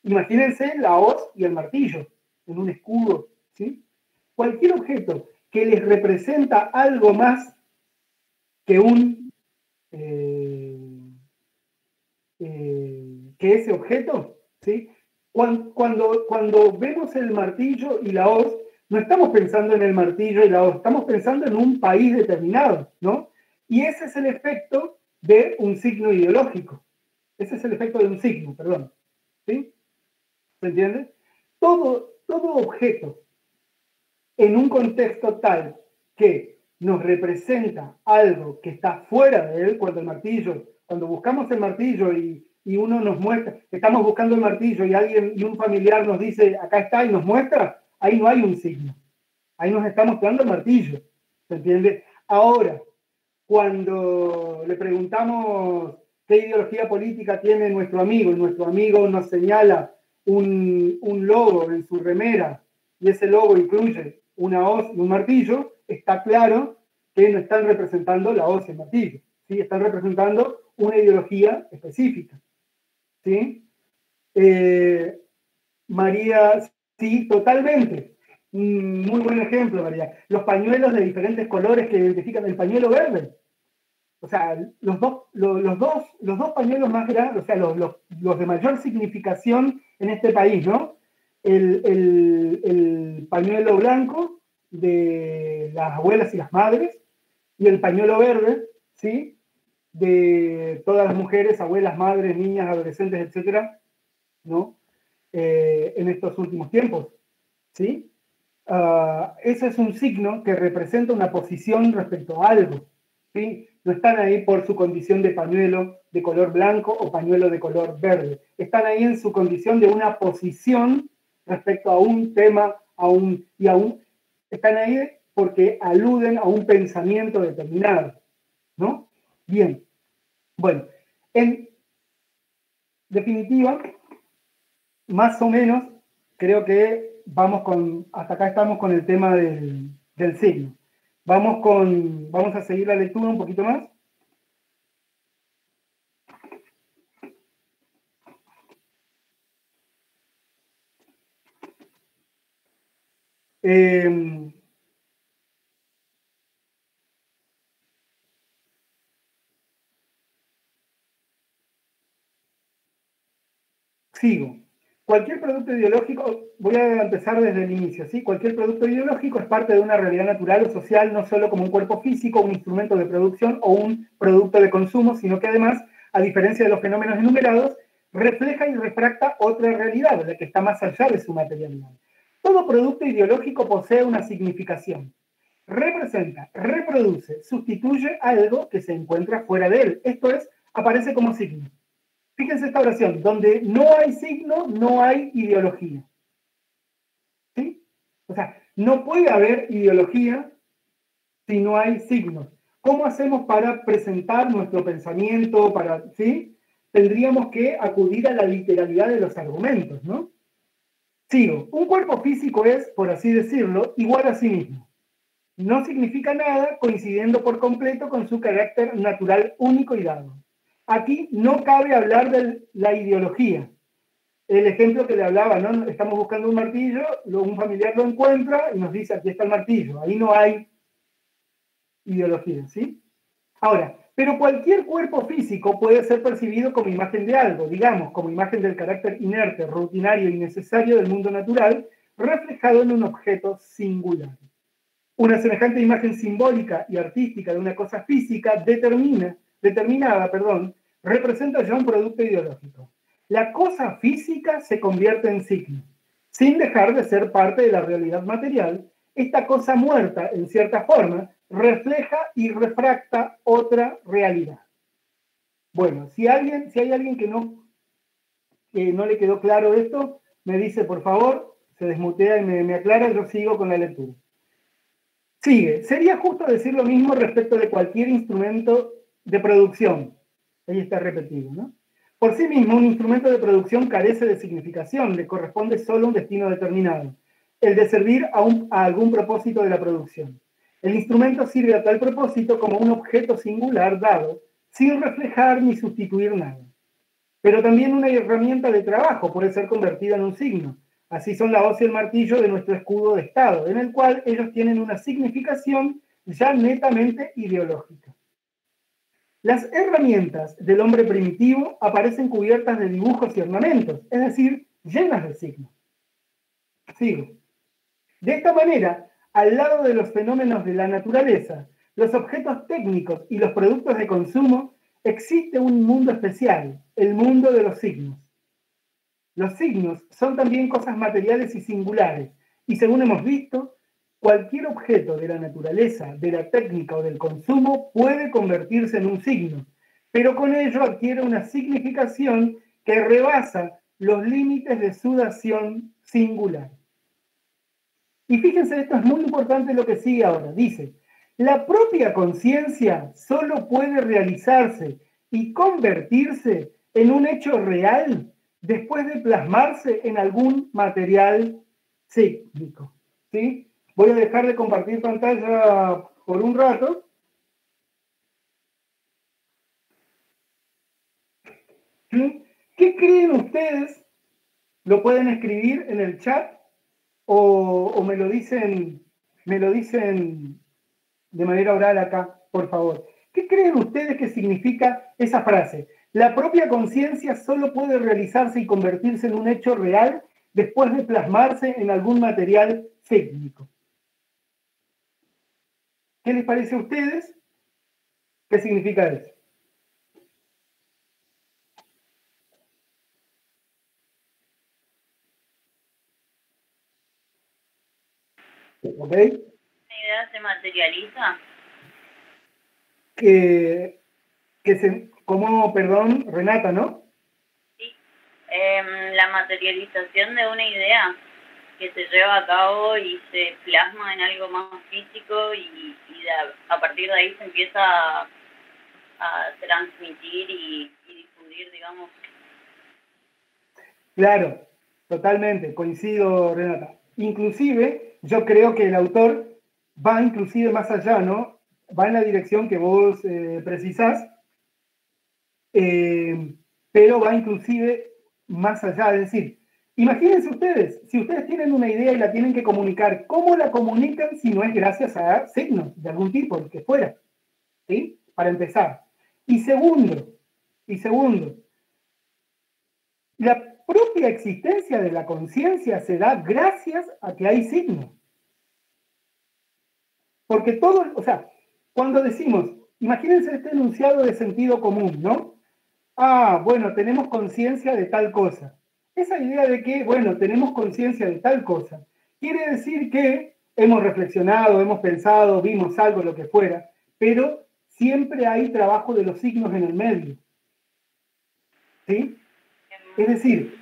Imagínense la hoz y el martillo en un escudo, ¿sí? Cualquier objeto que les representa algo más que que ese objeto, ¿sí? Cuando vemos el martillo y la hoz, no estamos pensando en el martillo y la hoz, estamos pensando en un país determinado, ¿no? Y ese es el efecto de un signo ideológico. Ese es el efecto de un signo, perdón. ¿Sí? ¿Se entiende? Todo objeto en un contexto tal que nos representa algo que está fuera de él, cuando buscamos el martillo y uno nos muestra, estamos buscando el martillo y un familiar nos dice, acá está y nos muestra, ahí no hay un signo. Ahí nos está mostrando el martillo. ¿Se entiende? Ahora, cuando le preguntamos qué ideología política tiene nuestro amigo, y nuestro amigo nos señala un logo en su remera, y ese logo incluye una hoz y un martillo, está claro que no están representando la hoz y el martillo. ¿sí? Están representando una ideología específica, ¿sí? María, sí, totalmente. Muy buen ejemplo, María. Los pañuelos de diferentes colores que identifican el pañuelo verde. O sea, los dos pañuelos más grandes, o sea, los de mayor significación en este país, ¿no? El pañuelo blanco de las abuelas y las madres y el pañuelo verde, ¿sí? De todas las mujeres, abuelas, madres, niñas, adolescentes, etcétera, ¿no? En estos últimos tiempos, ¿sí? Ese es un signo que representa una posición respecto a algo, ¿sí? No están ahí por su condición de pañuelo de color blanco o pañuelo de color verde. Están ahí en su condición de una posición respecto a un tema, están ahí porque aluden a un pensamiento determinado, ¿no? Bien, bueno, en definitiva, más o menos, creo que hasta acá estamos con el tema del signo. Vamos a seguir la lectura un poquito más. Sigo. Cualquier producto ideológico, voy a empezar desde el inicio, ¿sí? Cualquier producto ideológico es parte de una realidad natural o social, no solo como un cuerpo físico, un instrumento de producción o un producto de consumo, sino que además, a diferencia de los fenómenos enumerados, refleja y refracta otra realidad, la que está más allá de su materialidad. Todo producto ideológico posee una significación. Representa, reproduce, sustituye algo que se encuentra fuera de él. Esto es, aparece como signo. Fíjense esta oración, donde no hay signo, no hay ideología. ¿Sí? O sea, no puede haber ideología si no hay signos. ¿Cómo hacemos para presentar nuestro pensamiento? ¿Sí? Tendríamos que acudir a la literalidad de los argumentos, ¿no? Sigo. Un cuerpo físico es, por así decirlo, igual a sí mismo. No significa nada coincidiendo por completo con su carácter natural único y dado. Aquí no cabe hablar de la ideología. El ejemplo que le hablaba, ¿no? Estamos buscando un martillo, luego un familiar lo encuentra y nos dice, aquí está el martillo. Ahí no hay ideología, ¿sí? Ahora, pero cualquier cuerpo físico puede ser percibido como imagen de algo, digamos, como imagen del carácter inerte, rutinario y necesario del mundo natural, reflejado en un objeto singular. Una semejante imagen simbólica y artística de una cosa física determinada, representa ya un producto ideológico. La cosa física se convierte en signo. Sin dejar de ser parte de la realidad material, esta cosa muerta, en cierta forma, refleja y refracta otra realidad. Bueno, si hay alguien que no le quedó claro esto, me dice, por favor, se desmutea y me aclara, yo sigo con la lectura. Sigue. Sería justo decir lo mismo respecto de cualquier instrumento de producción. Ahí está repetido, ¿no? Por sí mismo, un instrumento de producción carece de significación, le corresponde solo un destino determinado, el de servir a algún propósito de la producción. El instrumento sirve a tal propósito como un objeto singular dado, sin reflejar ni sustituir nada. Pero también una herramienta de trabajo puede ser convertida en un signo. Así son la hoz y el martillo de nuestro escudo de Estado, en el cual ellos tienen una significación ya netamente ideológica. Las herramientas del hombre primitivo aparecen cubiertas de dibujos y ornamentos, es decir, llenas de signos. Sigo. De esta manera, al lado de los fenómenos de la naturaleza, los objetos técnicos y los productos de consumo, existe un mundo especial, el mundo de los signos. Los signos son también cosas materiales y singulares, y según hemos visto, cualquier objeto de la naturaleza, de la técnica o del consumo puede convertirse en un signo, pero con ello adquiere una significación que rebasa los límites de su dación singular. Y fíjense, esto es muy importante lo que sigue ahora. Dice, la propia conciencia solo puede realizarse y convertirse en un hecho real después de plasmarse en algún material psíquico. ¿Sí? Voy a dejar de compartir pantalla por un rato. ¿Sí? ¿Qué creen ustedes? Lo pueden escribir en el chat o me lo dicen de manera oral acá, por favor. ¿Qué creen ustedes que significa esa frase? La propia conciencia solo puede realizarse y convertirse en un hecho real después de plasmarse en algún material técnico. ¿Qué les parece a ustedes? ¿Qué significa eso? ¿Ok? ¿La idea se materializa? Como, perdón, Renata, ¿no? Sí. La materialización de una idea que se lleva a cabo y se plasma en algo más físico y a partir de ahí se empieza a transmitir y difundir, digamos. Claro, totalmente, coincido, Renata. Inclusive, yo creo que el autor va inclusive más allá, ¿no? Va en la dirección que vos precisás, pero va inclusive más allá. Es decir, imagínense ustedes, si ustedes tienen una idea y la tienen que comunicar, ¿cómo la comunican si no es gracias a signos de algún tipo, el que fuera? ¿Sí? Para empezar. Y segundo, la propia existencia de la conciencia se da gracias a que hay signos. Porque todo, o sea, cuando decimos, imagínense este enunciado de sentido común, ¿no? Ah, bueno, tenemos conciencia de tal cosa. Esa idea de que, bueno, tenemos conciencia de tal cosa, quiere decir que hemos reflexionado, hemos pensado, vimos algo, lo que fuera, pero siempre hay trabajo de los signos en el medio. ¿Sí? Es decir,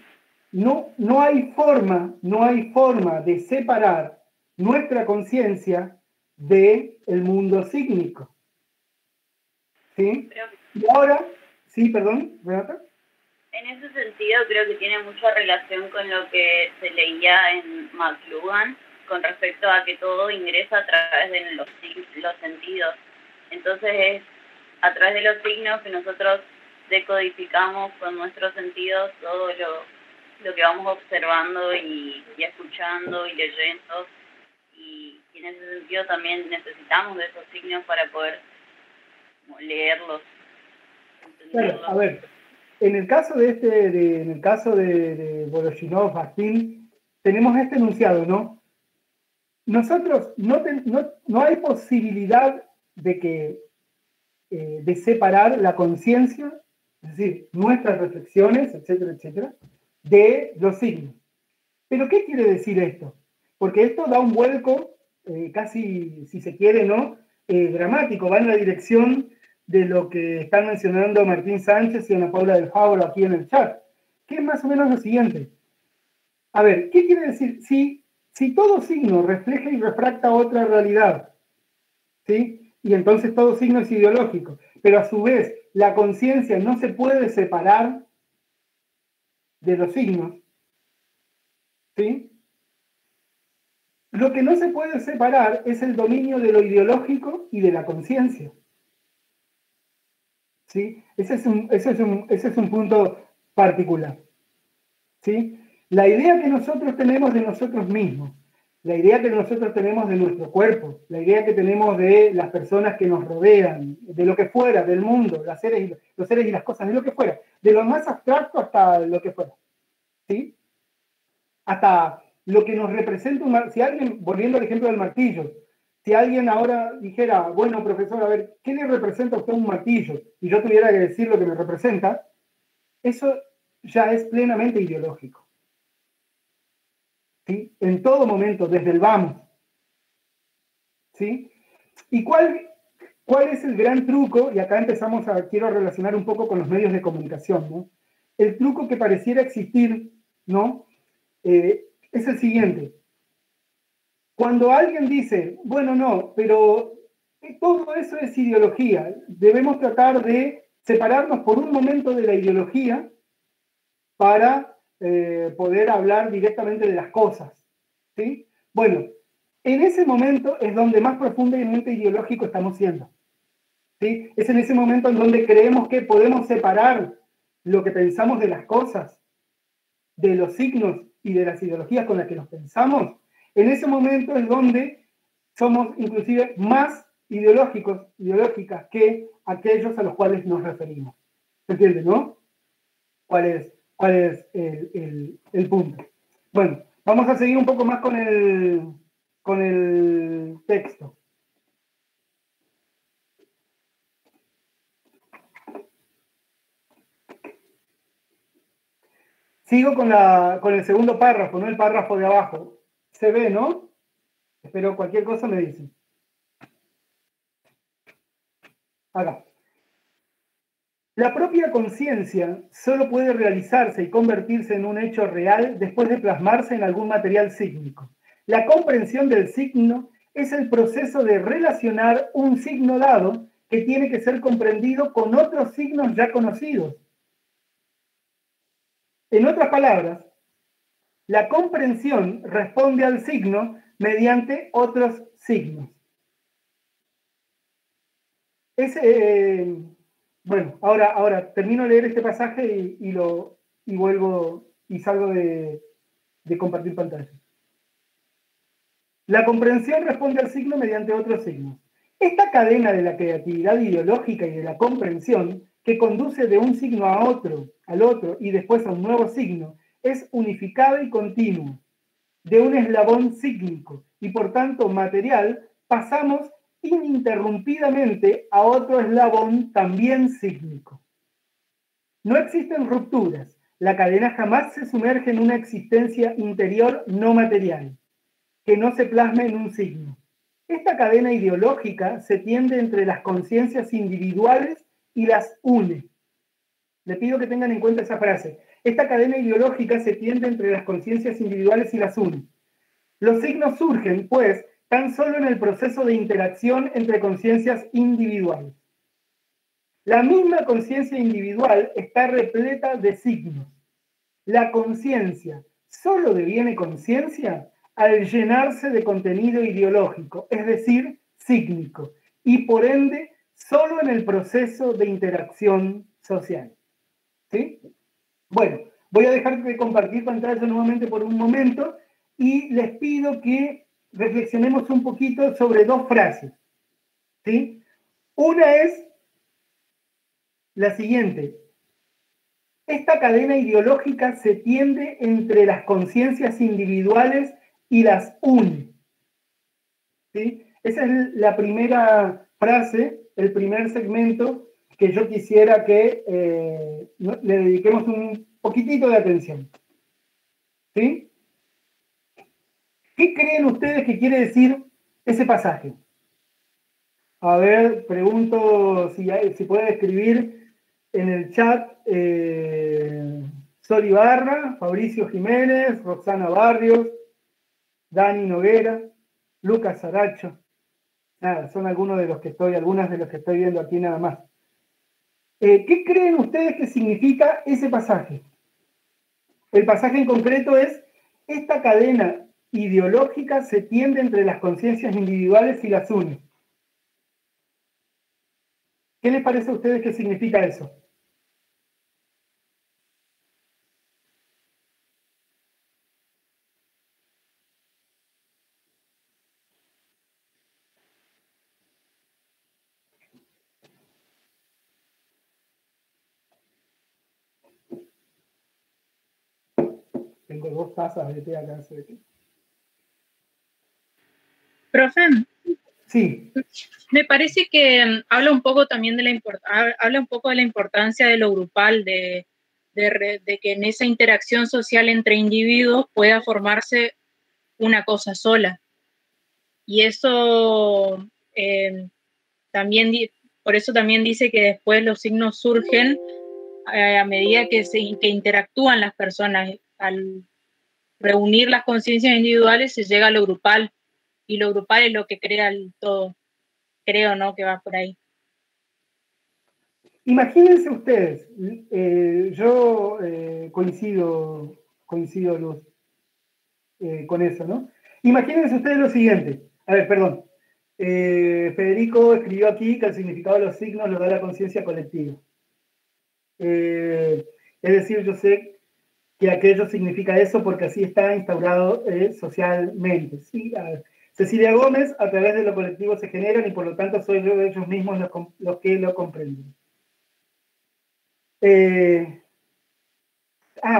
no hay forma de separar nuestra conciencia del mundo sígnico. ¿Sí? Y ahora, sí, perdón, Renata. En ese sentido creo que tiene mucha relación con lo que se leía en McLuhan con respecto a que todo ingresa a través de los sentidos. Entonces es a través de los signos que nosotros decodificamos con nuestros sentidos todo lo que vamos observando y escuchando y leyendo. Y en ese sentido también necesitamos de esos signos para poder leerlos, entenderlos. Claro, a ver, en el caso de Voloshynov, Bakhtin, tenemos este enunciado, ¿no? Nosotros no hay posibilidad de separar la conciencia, es decir, nuestras reflexiones, etcétera, etcétera, de los signos. ¿Pero qué quiere decir esto? Porque esto da un vuelco, casi, si se quiere, ¿no? Dramático, va en la dirección de lo que están mencionando Martín Sánchez y Ana Paula del Fabro aquí en el chat, que es más o menos lo siguiente. A ver, ¿qué quiere decir? Si todo signo refleja y refracta otra realidad, ¿sí? Y entonces todo signo es ideológico, pero a su vez la conciencia no se puede separar de los signos, ¿sí? Lo que no se puede separar es el dominio de lo ideológico y de la conciencia. ¿Sí? Ese es un punto particular. ¿Sí? La idea que nosotros tenemos de nosotros mismos, la idea que nosotros tenemos de nuestro cuerpo, la idea que tenemos de las personas que nos rodean, de lo que fuera, del mundo, los seres y las cosas, de lo que fuera, de lo más abstracto hasta lo que fuera. ¿Sí? Hasta lo que nos representa si alguien, volviendo al ejemplo del martillo, si alguien ahora dijera, bueno, profesor, a ver, ¿qué le representa a usted un martillo? Y yo tuviera que decir lo que me representa, eso ya es plenamente ideológico. ¿Sí? En todo momento, desde el vamos. ¿Sí? ¿Y cuál es el gran truco? Y acá quiero relacionar un poco con los medios de comunicación, ¿no? El truco que pareciera existir, ¿no? Es el siguiente. Cuando alguien dice, bueno, no, pero todo eso es ideología, debemos tratar de separarnos por un momento de la ideología para poder hablar directamente de las cosas. ¿Sí? Bueno, en ese momento es donde más profundamente ideológico estamos siendo. ¿Sí? Es en ese momento en donde creemos que podemos separar lo que pensamos de las cosas, de los signos y de las ideologías con las que los pensamos, en ese momento es donde somos inclusive más ideológicas que aquellos a los cuales nos referimos. ¿Se entiende, no? ¿Cuál es el punto? Bueno, vamos a seguir un poco más con el texto. Sigo con el segundo párrafo, no el párrafo de abajo. Se ve, ¿no? Espero cualquier cosa me dicen. Acá. La propia conciencia solo puede realizarse y convertirse en un hecho real después de plasmarse en algún material sígnico. La comprensión del signo es el proceso de relacionar un signo dado que tiene que ser comprendido con otros signos ya conocidos. En otras palabras, la comprensión responde al signo mediante otros signos. Bueno, ahora termino de leer este pasaje y vuelvo y salgo de compartir pantalla. La comprensión responde al signo mediante otros signos. Esta cadena de la creatividad ideológica y de la comprensión, que conduce de un signo a otro, al otro y después a un nuevo signo, es unificada y continua. De un eslabón sígnico y por tanto material, pasamos ininterrumpidamente a otro eslabón también sígnico. No existen rupturas. La cadena jamás se sumerge en una existencia interior no material, que no se plasme en un signo. Esta cadena ideológica se tiende entre las conciencias individuales y las une. Le pido que tengan en cuenta esa frase. Esta cadena ideológica se tiende entre las conciencias individuales y las une. Los signos surgen, pues, tan solo en el proceso de interacción entre conciencias individuales. La misma conciencia individual está repleta de signos. La conciencia solo deviene conciencia al llenarse de contenido ideológico, es decir, sígnico, y por ende solo en el proceso de interacción social. ¿Sí? Bueno, voy a dejar de compartir pantalla nuevamente por un momento y les pido que reflexionemos un poquito sobre dos frases. ¿Sí? Una es la siguiente. Esta cadena ideológica se tiende entre las conciencias individuales y las une. ¿Sí? Esa es la primera frase, el primer segmento que yo quisiera que le dediquemos un poquitito de atención. ¿Sí? ¿Qué creen ustedes que quiere decir ese pasaje? A ver, pregunto si puede escribir en el chat Sol Ibarra, Fabricio Jiménez, Roxana Barrios, Dani Noguera, Lucas Saracho. Nada, son algunas de los que estoy viendo aquí nada más. ¿Qué creen ustedes que significa ese pasaje? El pasaje en concreto es: esta cadena ideológica se tiende entre las conciencias individuales y las une. ¿Qué les parece a ustedes que significa eso? Tengo 2 tazas de té acá. Profe, sí. Me parece que habla un poco también de la importancia de lo grupal, de que en esa interacción social entre individuos pueda formarse una cosa sola. Y eso por eso también dice que después los signos surgen a medida que interactúan las personas. Al reunir las conciencias individuales se llega a lo grupal, y lo grupal es lo que crea el todo. Creo, ¿no?, que va por ahí. Imagínense ustedes, yo coincido, Luz, con eso, ¿no? Imagínense ustedes lo siguiente. A ver, perdón. Federico escribió aquí que el significado de los signos lo da la conciencia colectiva. Es decir, yo sé que aquello significa eso porque así está instaurado socialmente. ¿Sí? Cecilia Gómez, a través de lo colectivo se generan y por lo tanto soy yo de ellos mismos los que lo comprenden.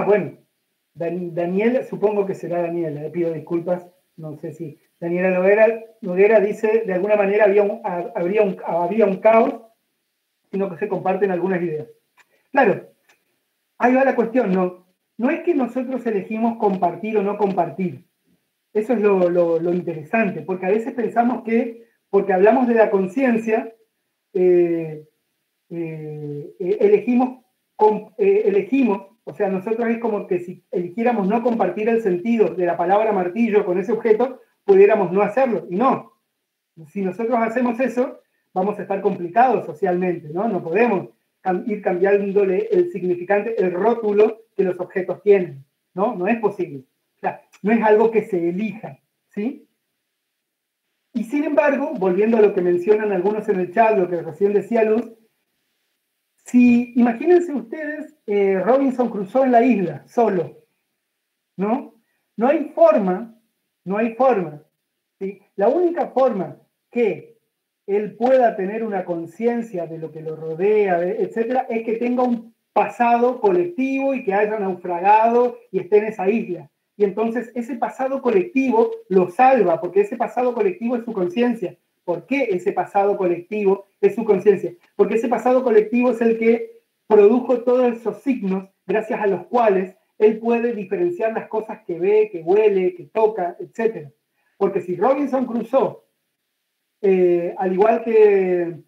Bueno, Daniela, supongo que será Daniela, le pido disculpas, no sé si Daniela Noguera dice, de alguna manera había un caos, sino que se comparten algunas ideas. Claro, ahí va la cuestión, no es que nosotros elegimos compartir o no compartir, eso es lo interesante, porque a veces pensamos que, porque hablamos de la conciencia, elegimos, o sea, nosotros es como que si eligiéramos no compartir el sentido de la palabra martillo con ese objeto, pudiéramos no hacerlo, y no. Si nosotros hacemos eso, vamos a estar complicados socialmente, ¿no? No podemos ir cambiándole el significante, el rótulo que los objetos tienen, ¿no? No es posible. O sea, no es algo que se elija, ¿sí? Y sin embargo, volviendo a lo que mencionan algunos en el chat, lo que recién decía Luz, si imagínense ustedes Robinson Crusoe en la isla, solo, ¿no? No hay forma, ¿sí? La única forma que él pueda tener una conciencia de lo que lo rodea, etcétera, es que tenga un pasado colectivo y que haya naufragado y esté en esa isla. Y entonces ese pasado colectivo lo salva, porque ese pasado colectivo es su conciencia. ¿Por qué ese pasado colectivo es su conciencia? Porque ese pasado colectivo es el que produjo todos esos signos gracias a los cuales él puede diferenciar las cosas que ve, que huele, que toca, etc. Porque si Robinson Crusoe, al igual que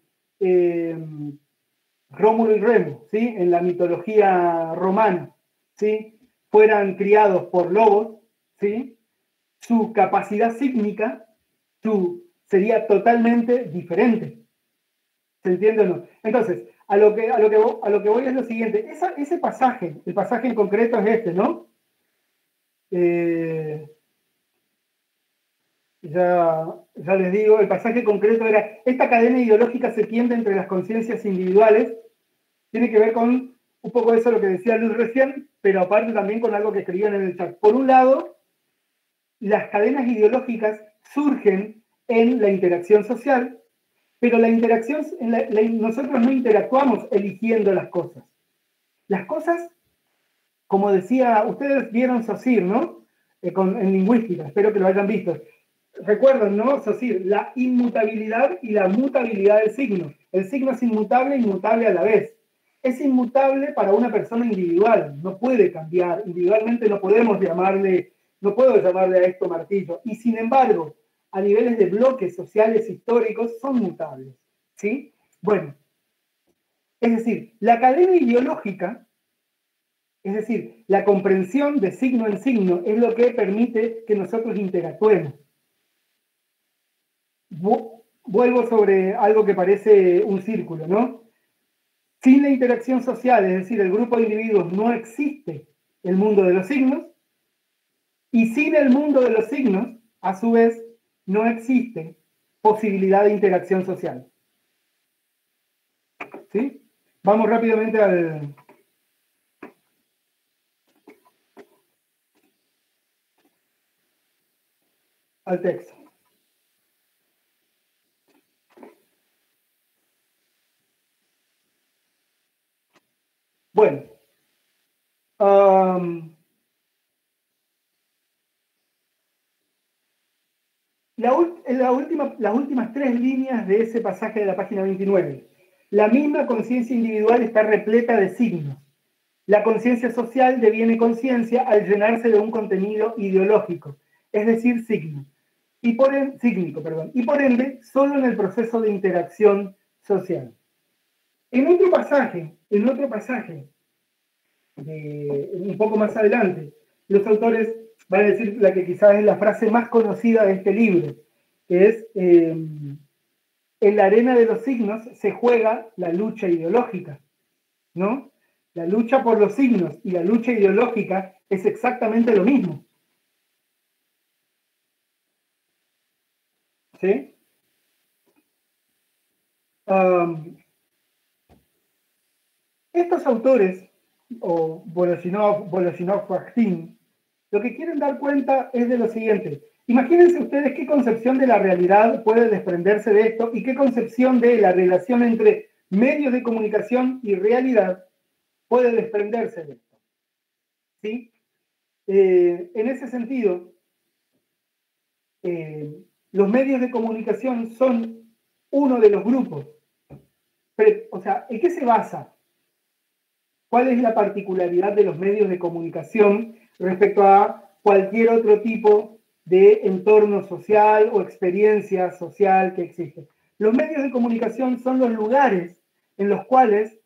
Rómulo y Remo, ¿sí? En la mitología romana, ¿sí? Fueran criados por lobos, ¿sí? Su capacidad sísmica sería totalmente diferente. ¿Se entiende o no? Entonces, a lo que voy es lo siguiente. Ese pasaje, el pasaje en concreto es este, ¿no? Ya les digo, el pasaje concreto era, esta cadena ideológica se tiende entre las conciencias individuales, tiene que ver con un poco eso lo que decía Luz recién, pero aparte también con algo que escribían en el chat. Por un lado, las cadenas ideológicas surgen en la interacción social, pero la interacción, nosotros no interactuamos eligiendo las cosas. Las cosas, como decía, ustedes vieron Saussure, ¿no? En lingüística, espero que lo hayan visto. Recuerden, ¿no? Saussure, la inmutabilidad y la mutabilidad del signo. El signo es inmutable e inmutable a la vez. Es inmutable para una persona individual, no puede cambiar. Individualmente no puedo llamarle a esto martillo. Y sin embargo, a niveles de bloques sociales históricos son mutables, ¿sí? Bueno, es decir, la cadena ideológica, es decir, la comprensión de signo en signo es lo que permite que nosotros interactuemos. Vuelvo sobre algo que parece un círculo, ¿no? Sin la interacción social, es decir, el grupo de individuos, no existe el mundo de los signos, y sin el mundo de los signos, a su vez, no existe posibilidad de interacción social. ¿Sí? Vamos rápidamente al texto. Bueno, las últimas 3 líneas de ese pasaje de la página 29. La misma conciencia individual está repleta de signos. La conciencia social deviene conciencia al llenarse de un contenido ideológico, es decir, sígnico, y por ende, solo en el proceso de interacción social. En otro pasaje, un poco más adelante, los autores van a decir la que quizás es la frase más conocida de este libro, que es, en la arena de los signos se juega la lucha ideológica, ¿no? La lucha por los signos y la lucha ideológica es exactamente lo mismo. ¿Sí? Estos autores o Voloshinov-Bakhtin, lo que quieren dar cuenta es de lo siguiente. Imagínense ustedes qué concepción de la realidad puede desprenderse de esto y qué concepción de la relación entre medios de comunicación y realidad puede desprenderse de esto. ¿Sí? En ese sentido, los medios de comunicación son uno de los grupos. Pero, o sea, ¿en qué se basa? ¿Cuál es la particularidad de los medios de comunicación respecto a cualquier otro tipo de entorno social o experiencia social que existe? Los medios de comunicación son los lugares en los cuales,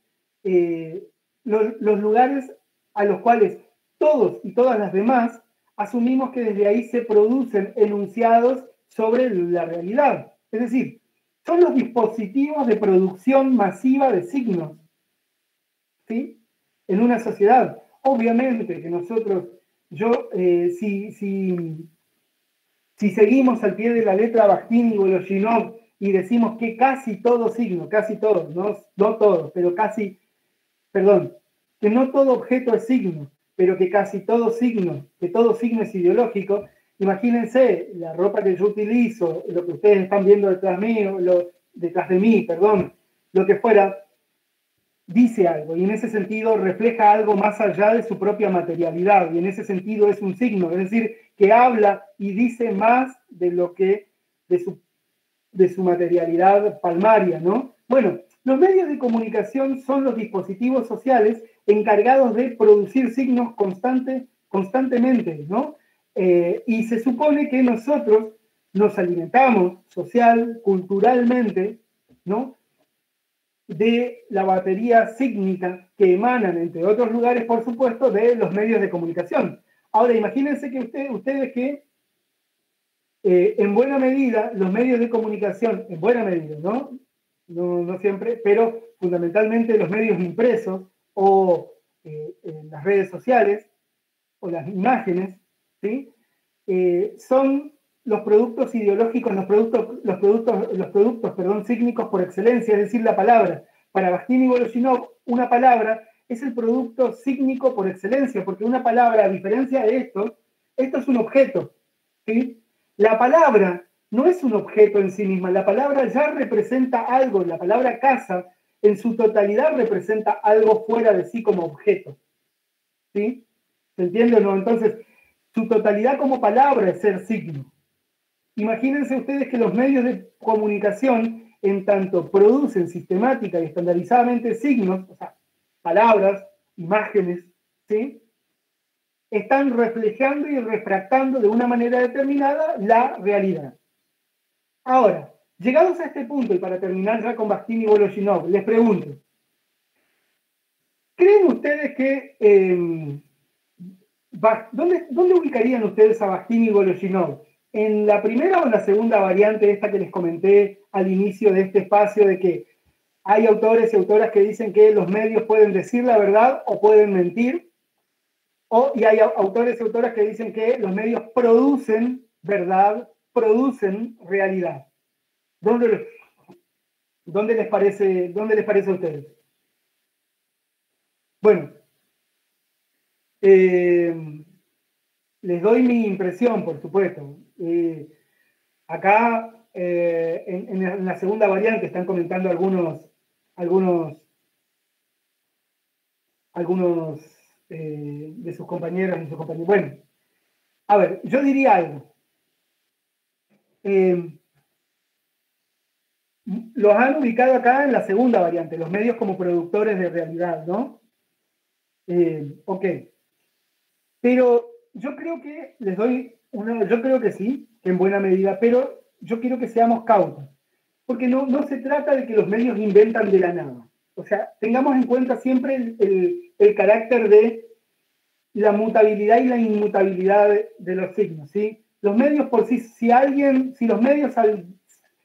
los lugares a los cuales todos y todas las demás asumimos que desde ahí se producen enunciados sobre la realidad. Es decir, son los dispositivos de producción masiva de signos, ¿sí? En una sociedad. Obviamente que nosotros, si seguimos al pie de la letra Bakhtin y Voloshinov y decimos que casi todo signo, casi todos, no todos, pero casi, perdón, que no todo objeto es signo, pero que casi todo signo es ideológico. Imagínense la ropa que yo utilizo, lo que ustedes están viendo detrás de mí, lo que fuera, dice algo y en ese sentido refleja algo más allá de su propia materialidad y en ese sentido es un signo, es decir, que habla y dice más de lo que de su materialidad palmaria, ¿no? Bueno, los medios de comunicación son los dispositivos sociales encargados de producir signos constantemente, ¿no? Y se supone que nosotros nos alimentamos social, culturalmente, ¿no? De la batería sígnica que emanan, entre otros lugares, por supuesto, de los medios de comunicación. Ahora, imagínense que ustedes que en buena medida, los medios de comunicación, en buena medida, ¿no? No siempre, pero fundamentalmente los medios impresos o las redes sociales o las imágenes, ¿sí? Son los productos ideológicos, los productos sígnicos por excelencia, es decir, la palabra. Para Bakhtin y Voloshinov, una palabra es el producto sígnico por excelencia, porque una palabra, a diferencia de esto es un objeto, ¿sí? La palabra no es un objeto en sí misma, la palabra ya representa algo, la palabra casa en su totalidad representa algo fuera de sí como objeto, ¿sí? ¿Se entiende o no? Entonces, su totalidad como palabra es ser signo. Imagínense ustedes que los medios de comunicación, en tanto producen sistemática y estandarizadamente signos, o sea, palabras, imágenes, ¿sí? Están reflejando y refractando de una manera determinada la realidad. Ahora, llegados a este punto, y para terminar ya con Bakhtin y Voloshinov, les pregunto, ¿creen ustedes que ¿dónde ubicarían ustedes a Bakhtin y Voloshinov? ¿En la primera o en la segunda variante esta que les comenté al inicio de este espacio de que hay autores y autoras que dicen que los medios pueden decir la verdad o pueden mentir? Y hay autores y autoras que dicen que los medios producen verdad, producen realidad. ¿Dónde les parece a ustedes? Bueno, les doy mi impresión, por supuesto. Acá, en la segunda variante, están comentando algunos de sus compañeros y sus compañeros. Bueno, a ver, yo diría algo. Los han ubicado acá en la segunda variante, los medios como productores de realidad, ¿no? Ok. Pero yo creo que yo creo que sí, que en buena medida, pero yo quiero que seamos cautos, porque no se trata de que los medios inventan de la nada. O sea, tengamos en cuenta siempre el carácter de la mutabilidad y la inmutabilidad de los signos, ¿sí? Los medios por sí, si los medios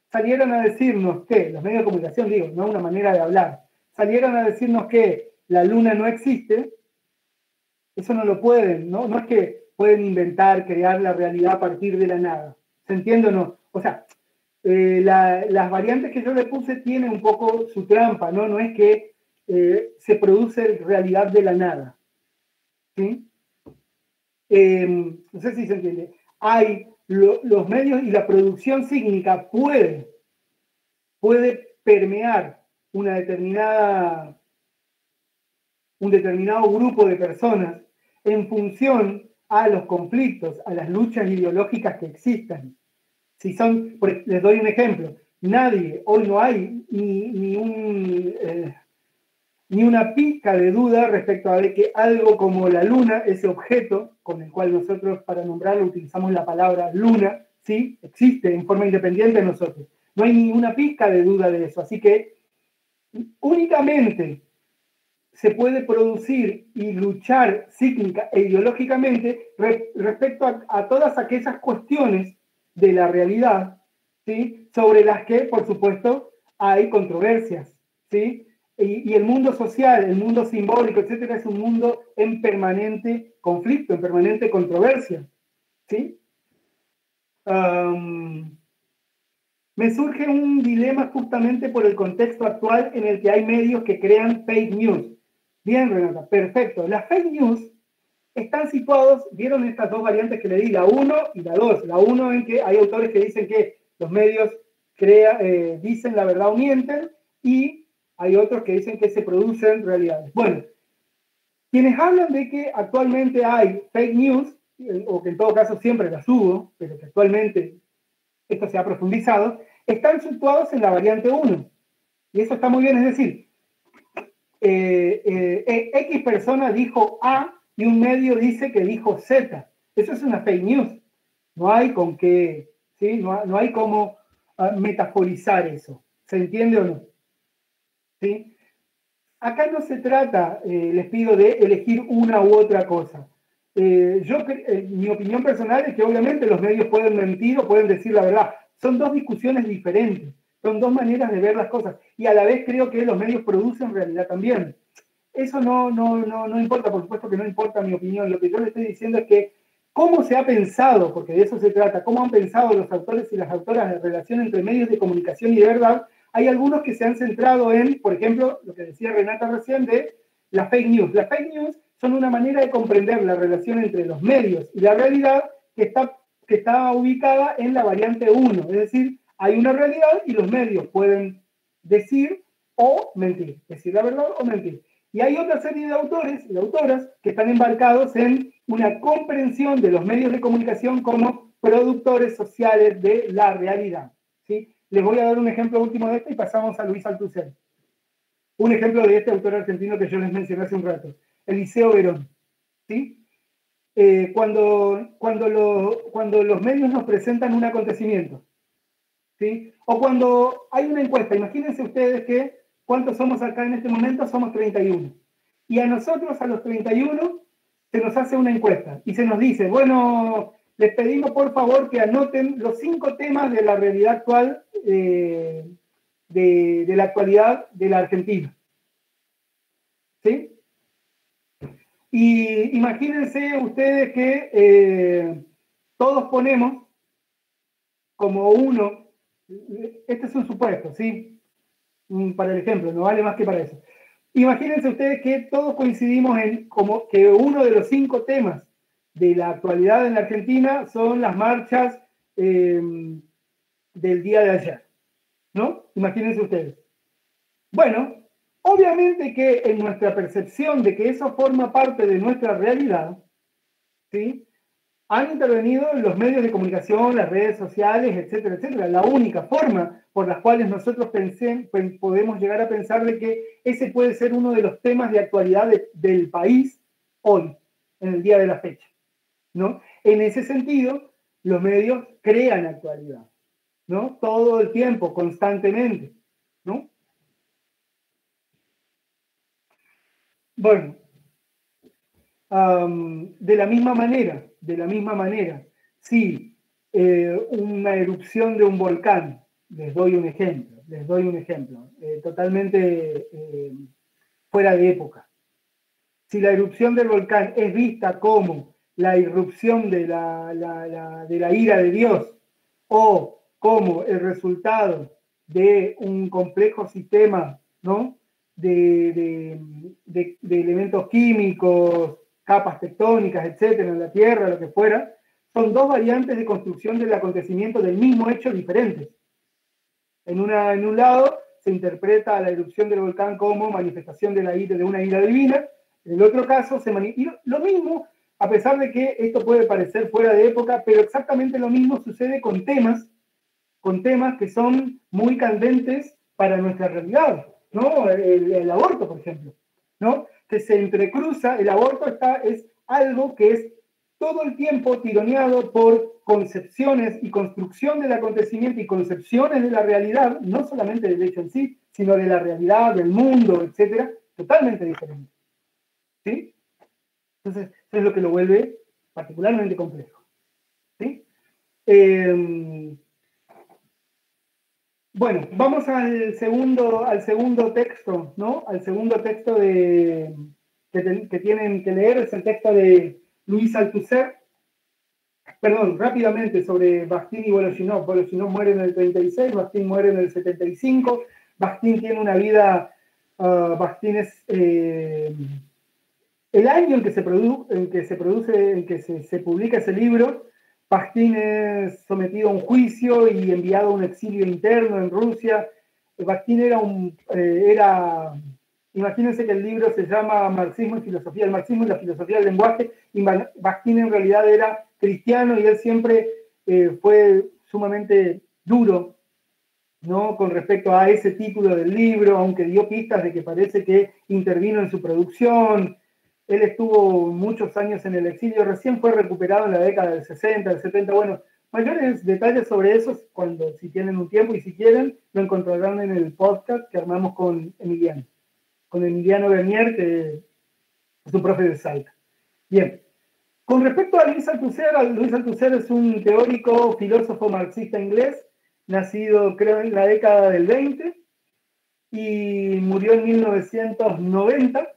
salieran a decirnos que, los medios de comunicación digo, no una manera de hablar, salieran a decirnos que la luna no existe, eso no lo pueden, ¿no? No es que pueden inventar, crear la realidad a partir de la nada. ¿Se entiende o no? O sea, las variantes que yo le puse tienen un poco su trampa, ¿no? No es que se produce realidad de la nada. ¿Sí? No sé si se entiende. Hay los medios y la producción sísmica puede permear un determinado grupo de personas en función a los conflictos, a las luchas ideológicas que existan. Les doy un ejemplo. Hoy no hay ni una pizca de duda respecto a de que algo como la luna, ese objeto con el cual nosotros para nombrarlo utilizamos la palabra luna, ¿sí? Existe en forma independiente de nosotros. No hay ninguna pizca de duda de eso. Así que únicamente se puede producir y luchar sísmica e ideológicamente respecto a todas aquellas cuestiones de la realidad, ¿sí? Sobre las que, por supuesto, hay controversias, ¿sí? Y el mundo social, el mundo simbólico, etcétera, es un mundo en permanente conflicto, en permanente controversia, ¿sí? Me surge un dilema justamente por el contexto actual en el que hay medios que crean fake news. Bien, Renata, perfecto. Las fake news están situados, vieron estas dos variantes que le di, la 1 y la 2. La 1 en que hay autores que dicen que los medios dicen la verdad o mienten, y hay otros que dicen que se producen realidades. Bueno, quienes hablan de que actualmente hay fake news, o que en todo caso siempre las hubo, pero que actualmente esto se ha profundizado, están situados en la variante 1. Y eso está muy bien, es decir, X persona dijo A y un medio dice que dijo Z. Eso es una fake news. No hay con qué, ¿sí? No hay cómo metaforizar eso. ¿Se entiende o no? ¿Sí? Acá no se trata, les pido, de elegir una u otra cosa. Mi opinión personal es que obviamente los medios pueden mentir o pueden decir la verdad. Son dos discusiones diferentes, son dos maneras de ver las cosas. Y a la vez creo que los medios producen realidad también. Eso no importa, por supuesto que no importa mi opinión. Lo que yo le estoy diciendo es que cómo se ha pensado, porque de eso se trata, cómo han pensado los autores y las autoras en relación entre medios de comunicación y de verdad. Hay algunos que se han centrado en, por ejemplo, lo que decía Renata recién de las fake news. Las fake news son una manera de comprender la relación entre los medios y la realidad que está ubicada en la variante 1. Es decir, hay una realidad y los medios pueden decir o mentir, decir la verdad o mentir. Y hay otra serie de autores y autoras que están embarcados en una comprensión de los medios de comunicación como productores sociales de la realidad, ¿sí? Les voy a dar un ejemplo último de esto y pasamos a Luis Althusser. Un ejemplo de este autor argentino que yo les mencioné hace un rato, Eliseo Verón, ¿sí? Cuando los medios nos presentan un acontecimiento, ¿sí? O cuando hay una encuesta, imagínense ustedes que ¿cuántos somos acá en este momento? Somos 31. Y a nosotros, a los 31, se nos hace una encuesta y se nos dice, bueno, les pedimos por favor que anoten los 5 temas de la realidad actual, de la actualidad de la Argentina. ¿Sí? Y imagínense ustedes que todos ponemos como uno, este es un supuesto, ¿sí? Para el ejemplo, no vale más que para eso. Imagínense ustedes que todos coincidimos en como que uno de los 5 temas de la actualidad en la Argentina son las marchas del día de ayer, ¿no? Imagínense ustedes. Bueno, obviamente que en nuestra percepción de que eso forma parte de nuestra realidad, ¿sí? Han intervenido los medios de comunicación, las redes sociales, etcétera, etcétera. La única forma por las cuales nosotros podemos llegar a pensar de que ese puede ser uno de los temas de actualidad del país hoy, en el día de la fecha, ¿no? En ese sentido, los medios crean actualidad, ¿no? Todo el tiempo, constantemente, ¿no? Bueno, de la misma manera, si una erupción de un volcán, les doy un ejemplo, totalmente fuera de época. Si la erupción del volcán es vista como la irrupción de la ira de Dios o como el resultado de un complejo sistema, ¿no? de elementos químicos, capas tectónicas, etcétera, en la Tierra, lo que fuera, son dos variantes de construcción del acontecimiento del mismo hecho diferentes. En un lado se interpreta la erupción del volcán como manifestación de una ira divina, en el otro caso lo mismo, a pesar de que esto puede parecer fuera de época, pero exactamente lo mismo sucede con temas que son muy candentes para nuestra realidad, ¿no? El aborto, por ejemplo, ¿no? Que se entrecruza, el aborto es algo que es todo el tiempo tironeado por concepciones y construcción del acontecimiento y concepciones de la realidad, no solamente del hecho en sí, sino de la realidad, del mundo, etcétera, totalmente diferente. ¿Sí? Entonces, eso es lo que lo vuelve particularmente complejo. ¿Sí? Bueno, vamos al segundo texto, ¿no? Al segundo texto que tienen que leer, es el texto de Louis Althusser. Perdón, rápidamente sobre Bakhtin y Voloshinov. Voloshinov muere en el 36, Bakhtin muere en el 75. Bakhtin tiene una vida, Bakhtin es el año en que se publica ese libro. Bakhtin es sometido a un juicio y enviado a un exilio interno en Rusia. Bakhtin imagínense que el libro se llama Marxismo y Filosofía, el marxismo y la filosofía del lenguaje, y Bakhtin en realidad era cristiano y él siempre fue sumamente duro, ¿no? Con respecto a ese título del libro, aunque dio pistas de que parece que intervino en su producción. Él estuvo muchos años en el exilio, recién fue recuperado en la década del 60, del 70. Bueno, mayores detalles sobre eso, si tienen un tiempo y si quieren, lo encontrarán en el podcast que armamos con Emiliano Bernier, que es un profe de Salta. Bien, con respecto a Louis Althusser es un teórico, filósofo marxista inglés, nacido creo en la década del 20 y murió en 1990.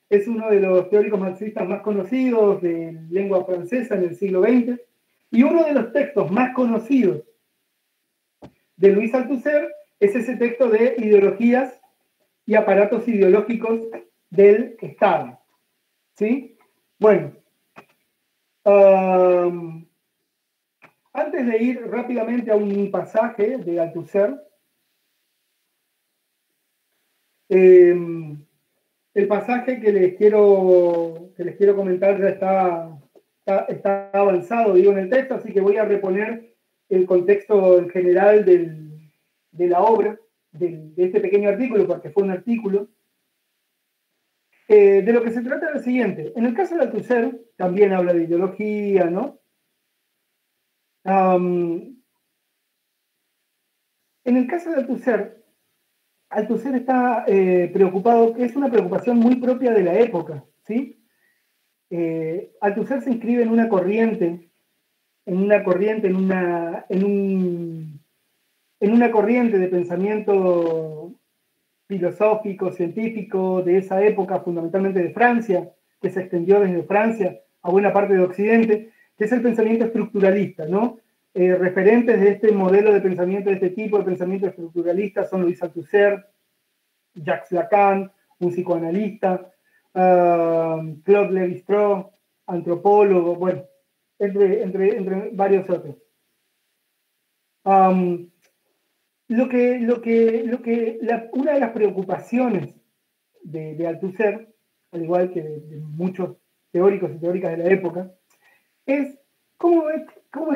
Es uno de los teóricos marxistas más conocidos de lengua francesa en el siglo XX, y uno de los textos más conocidos de Louis Althusser es ese texto de Ideologías y aparatos ideológicos del Estado. ¿Sí? Bueno, antes de ir rápidamente a un pasaje de Althusser, el pasaje que les quiero comentar ya está avanzado, digo, en el texto, así que voy a reponer el contexto en general de la obra, de este pequeño artículo, porque fue un artículo. De lo que se trata es lo siguiente. En el caso de Althusser, también habla de ideología, ¿no? En el caso de Althusser está preocupado, que es una preocupación muy propia de la época, ¿sí? Althusser se inscribe en una corriente de pensamiento filosófico, científico de esa época, fundamentalmente de Francia, que se extendió desde Francia a buena parte de Occidente, que es el pensamiento estructuralista, ¿no? Referentes de este modelo de pensamiento, de este tipo de pensamiento estructuralista, son Louis Althusser, Jacques Lacan, un psicoanalista, Claude Lévi-Strauss, antropólogo, bueno, entre varios otros. Una de las preocupaciones de Althusser, al igual que de muchos teóricos y teóricas de la época, es cómo es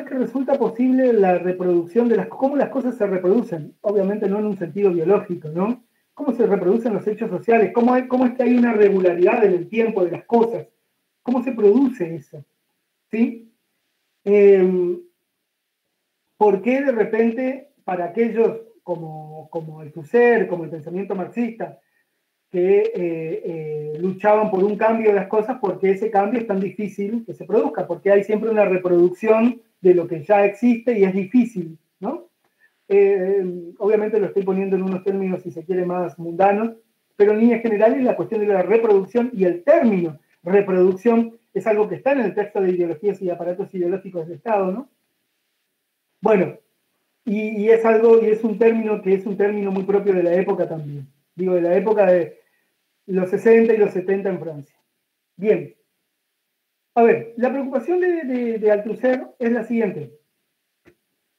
que resulta posible la reproducción cómo las cosas se reproducen, obviamente no en un sentido biológico, ¿no? Cómo se reproducen los hechos sociales, cómo es que hay una regularidad en el tiempo de las cosas, cómo se produce eso, ¿sí? ¿Por qué de repente para aquellos como Althusser, como el pensamiento marxista, que luchaban por un cambio de las cosas, porque ese cambio es tan difícil que se produzca? Porque hay siempre una reproducción de lo que ya existe y es difícil, ¿no? Obviamente lo estoy poniendo en unos términos, si se quiere, más mundanos, pero en líneas generales la cuestión de la reproducción y el término reproducción es algo que está en el texto de Ideologías y aparatos ideológicos del Estado, ¿no? Bueno, y es algo, y es un término que es un término muy propio de la época también. Digo, de la época de los 60 y los 70 en Francia. Bien. A ver, la preocupación de Althusser es la siguiente.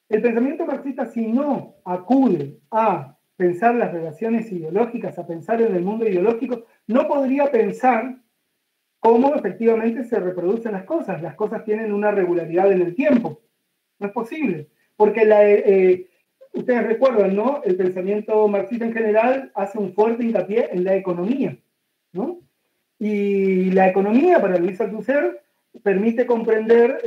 El pensamiento marxista, si no acude a pensar las relaciones ideológicas, a pensar en el mundo ideológico, no podría pensar cómo efectivamente se reproducen las cosas. Las cosas tienen una regularidad en el tiempo. No es posible. Porque ustedes recuerdan, ¿no? El pensamiento marxista en general hace un fuerte hincapié en la economía, ¿no? Y la economía, para Luis Althusser, permite comprender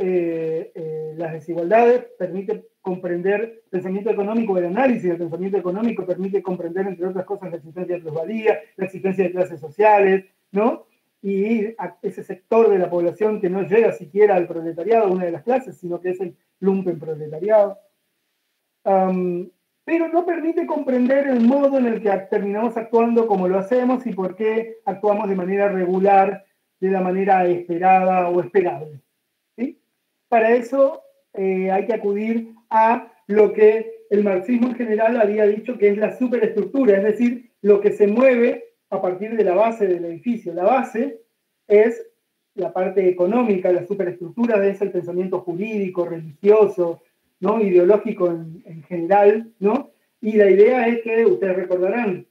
las desigualdades, permite comprender el pensamiento económico, el análisis del pensamiento económico permite comprender, entre otras cosas, la existencia de plusvalía, la existencia de clases sociales, ¿no? Y ese sector de la población que no llega siquiera al proletariado, una de las clases, sino que es el lumpenproletariado. Pero no permite comprender el modo en el que terminamos actuando como lo hacemos y por qué actuamos de manera regular, de la manera esperada o esperable. ¿Sí? Para eso hay que acudir a lo que el marxismo en general había dicho que es la superestructura, es decir, lo que se mueve a partir de la base del edificio. La base es la parte económica, la superestructura es el pensamiento jurídico, religioso, ¿no? Ideológico en general, ¿no? Y la idea es que, ustedes recordarán,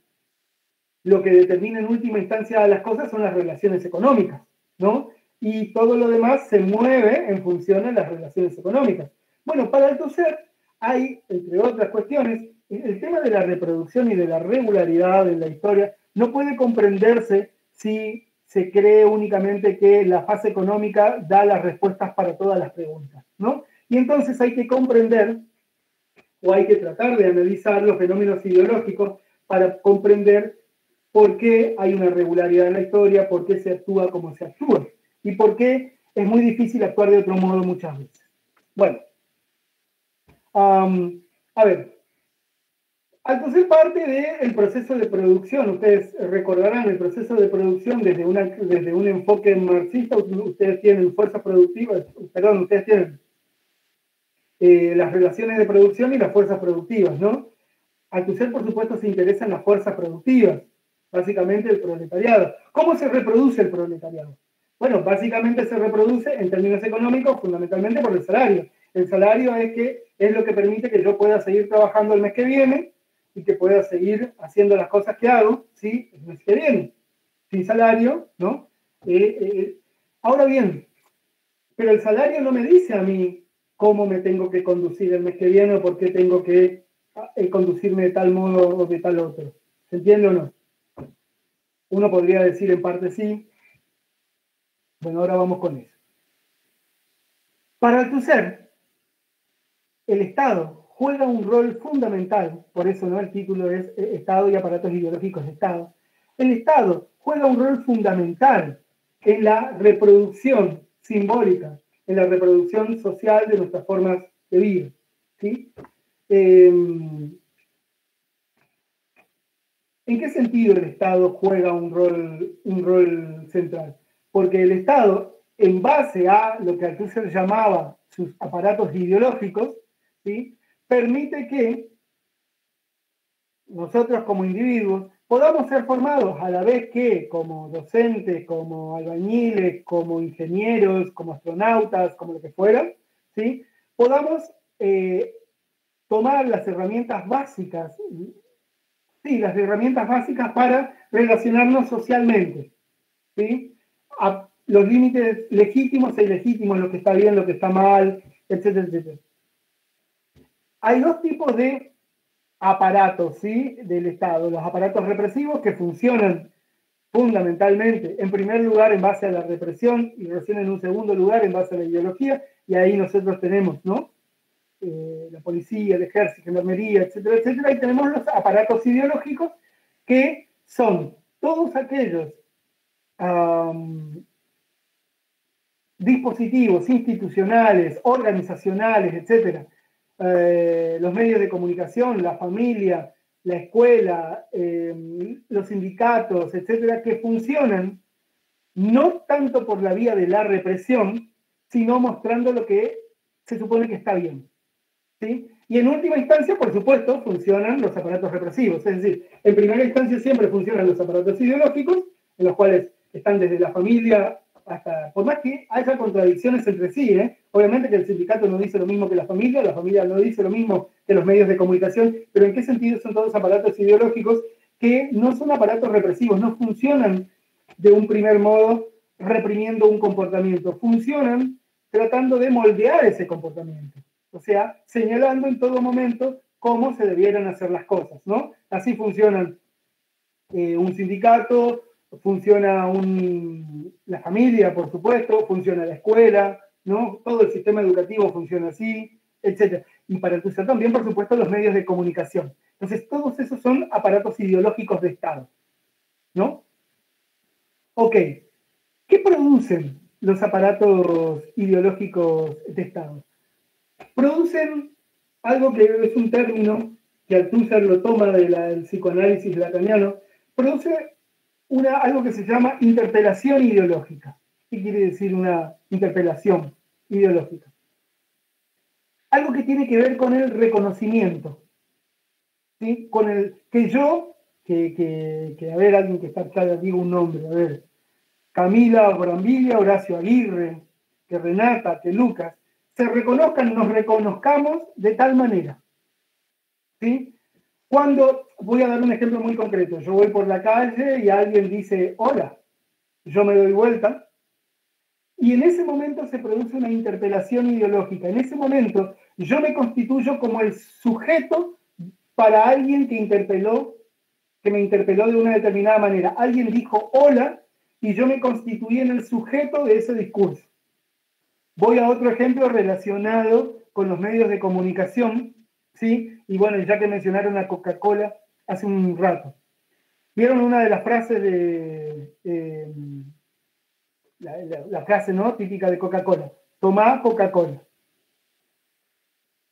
lo que determina en última instancia las cosas son las relaciones económicas, ¿no? Y todo lo demás se mueve en función de las relaciones económicas. Bueno, para Althusser hay, entre otras cuestiones, el tema de la reproducción y de la regularidad en la historia no puede comprenderse si se cree únicamente que la fase económica da las respuestas para todas las preguntas, ¿no? Y entonces hay que comprender o hay que tratar de analizar los fenómenos ideológicos para comprender por qué hay una regularidad en la historia, por qué se actúa como se actúa y por qué es muy difícil actuar de otro modo muchas veces. Bueno, a ver, Althusser parte del proceso de producción. Ustedes recordarán el proceso de producción desde un enfoque marxista. Ustedes tienen fuerzas productivas, perdón, ustedes tienen las relaciones de producción y las fuerzas productivas, ¿no? Althusser, por supuesto, se interesa en las fuerzas productivas, básicamente el proletariado. ¿Cómo se reproduce el proletariado? Bueno, básicamente se reproduce en términos económicos fundamentalmente por el salario. El salario es lo que permite que yo pueda seguir trabajando el mes que viene y que pueda seguir haciendo las cosas que hago, ¿sí? El mes que viene. Sin salario, ¿no? Ahora bien, pero el salario no me dice a mí cómo me tengo que conducir el mes que viene o por qué tengo que conducirme de tal modo o de tal otro. ¿Se entiende o no? Uno podría decir en parte sí. Bueno, ahora vamos con eso. Para Althusser, el Estado juega un rol fundamental, por eso no el título es Estado y aparatos ideológicos de Estado. El Estado juega un rol fundamental en la reproducción simbólica, en la reproducción social de nuestras formas de vida. ¿Sí? ¿En qué sentido el Estado juega un rol central? Porque el Estado, en base a lo que Althusser llamaba sus aparatos ideológicos, ¿sí? Permite que nosotros como individuos podamos ser formados a la vez que como docentes, como albañiles, como ingenieros, como astronautas, como lo que fuera, ¿sí? Podamos tomar las herramientas básicas, sí, las herramientas básicas para relacionarnos socialmente, ¿sí? A los límites legítimos e ilegítimos, lo que está bien, lo que está mal, etcétera, etcétera. Hay dos tipos de aparatos, ¿sí? Del Estado. Los aparatos represivos que funcionan fundamentalmente, en primer lugar, en base a la represión y recién en un segundo lugar en base a la ideología, y ahí nosotros tenemos, ¿no? La policía, el ejército, gendarmería, etcétera, etcétera, y tenemos los aparatos ideológicos que son todos aquellos dispositivos institucionales, organizacionales, etcétera, los medios de comunicación, la familia, la escuela, los sindicatos, etcétera, que funcionan no tanto por la vía de la represión, sino mostrando lo que se supone que está bien. ¿sí? Y en última instancia, por supuesto, funcionan los aparatos represivos. Es decir, en primera instancia siempre funcionan los aparatos ideológicos, en los cuales están desde la familia hasta, por más que haya contradicciones entre sí, obviamente que el sindicato no dice lo mismo que la familia no dice lo mismo que los medios de comunicación, pero ¿en qué sentido son todos aparatos ideológicos que no son aparatos represivos, no funcionan de un primer modo reprimiendo un comportamiento, funcionan tratando de moldear ese comportamiento, o sea, señalando en todo momento cómo se debieran hacer las cosas, ¿no? Así funcionan un sindicato, funciona la familia, por supuesto, funciona la escuela, ¿no? Todo el sistema educativo funciona así, etc. Y para Althusser también, por supuesto, los medios de comunicación. Entonces, todos esos son aparatos ideológicos de Estado, ¿no? Ok, ¿qué producen los aparatos ideológicos de Estado? Producen algo que es un término que Althusser lo toma del psicoanálisis lacaniano, produce algo que se llama interpelación ideológica. ¿Qué quiere decir una interpelación ideológica? Algo que tiene que ver con el reconocimiento, ¿sí? Con el que yo, a ver, alguien que está acá, digo un nombre, a ver, Camila Brambilia, Horacio Aguirre, que Renata, que Lucas, se reconozcan, nos reconozcamos de tal manera, ¿sí? Cuando, voy a dar un ejemplo muy concreto, yo voy por la calle y alguien dice, hola, yo me doy vuelta, y en ese momento se produce una interpelación ideológica. En ese momento yo me constituyo como el sujeto para alguien que me interpeló de una determinada manera. Alguien dijo hola y yo me constituí en el sujeto de ese discurso. Voy a otro ejemplo relacionado con los medios de comunicación, ¿sí? Y bueno, ya que mencionaron a Coca-Cola hace un rato. ¿Vieron una de las frases la frase, ¿no?, típica de Coca-Cola? Tomá Coca-Cola.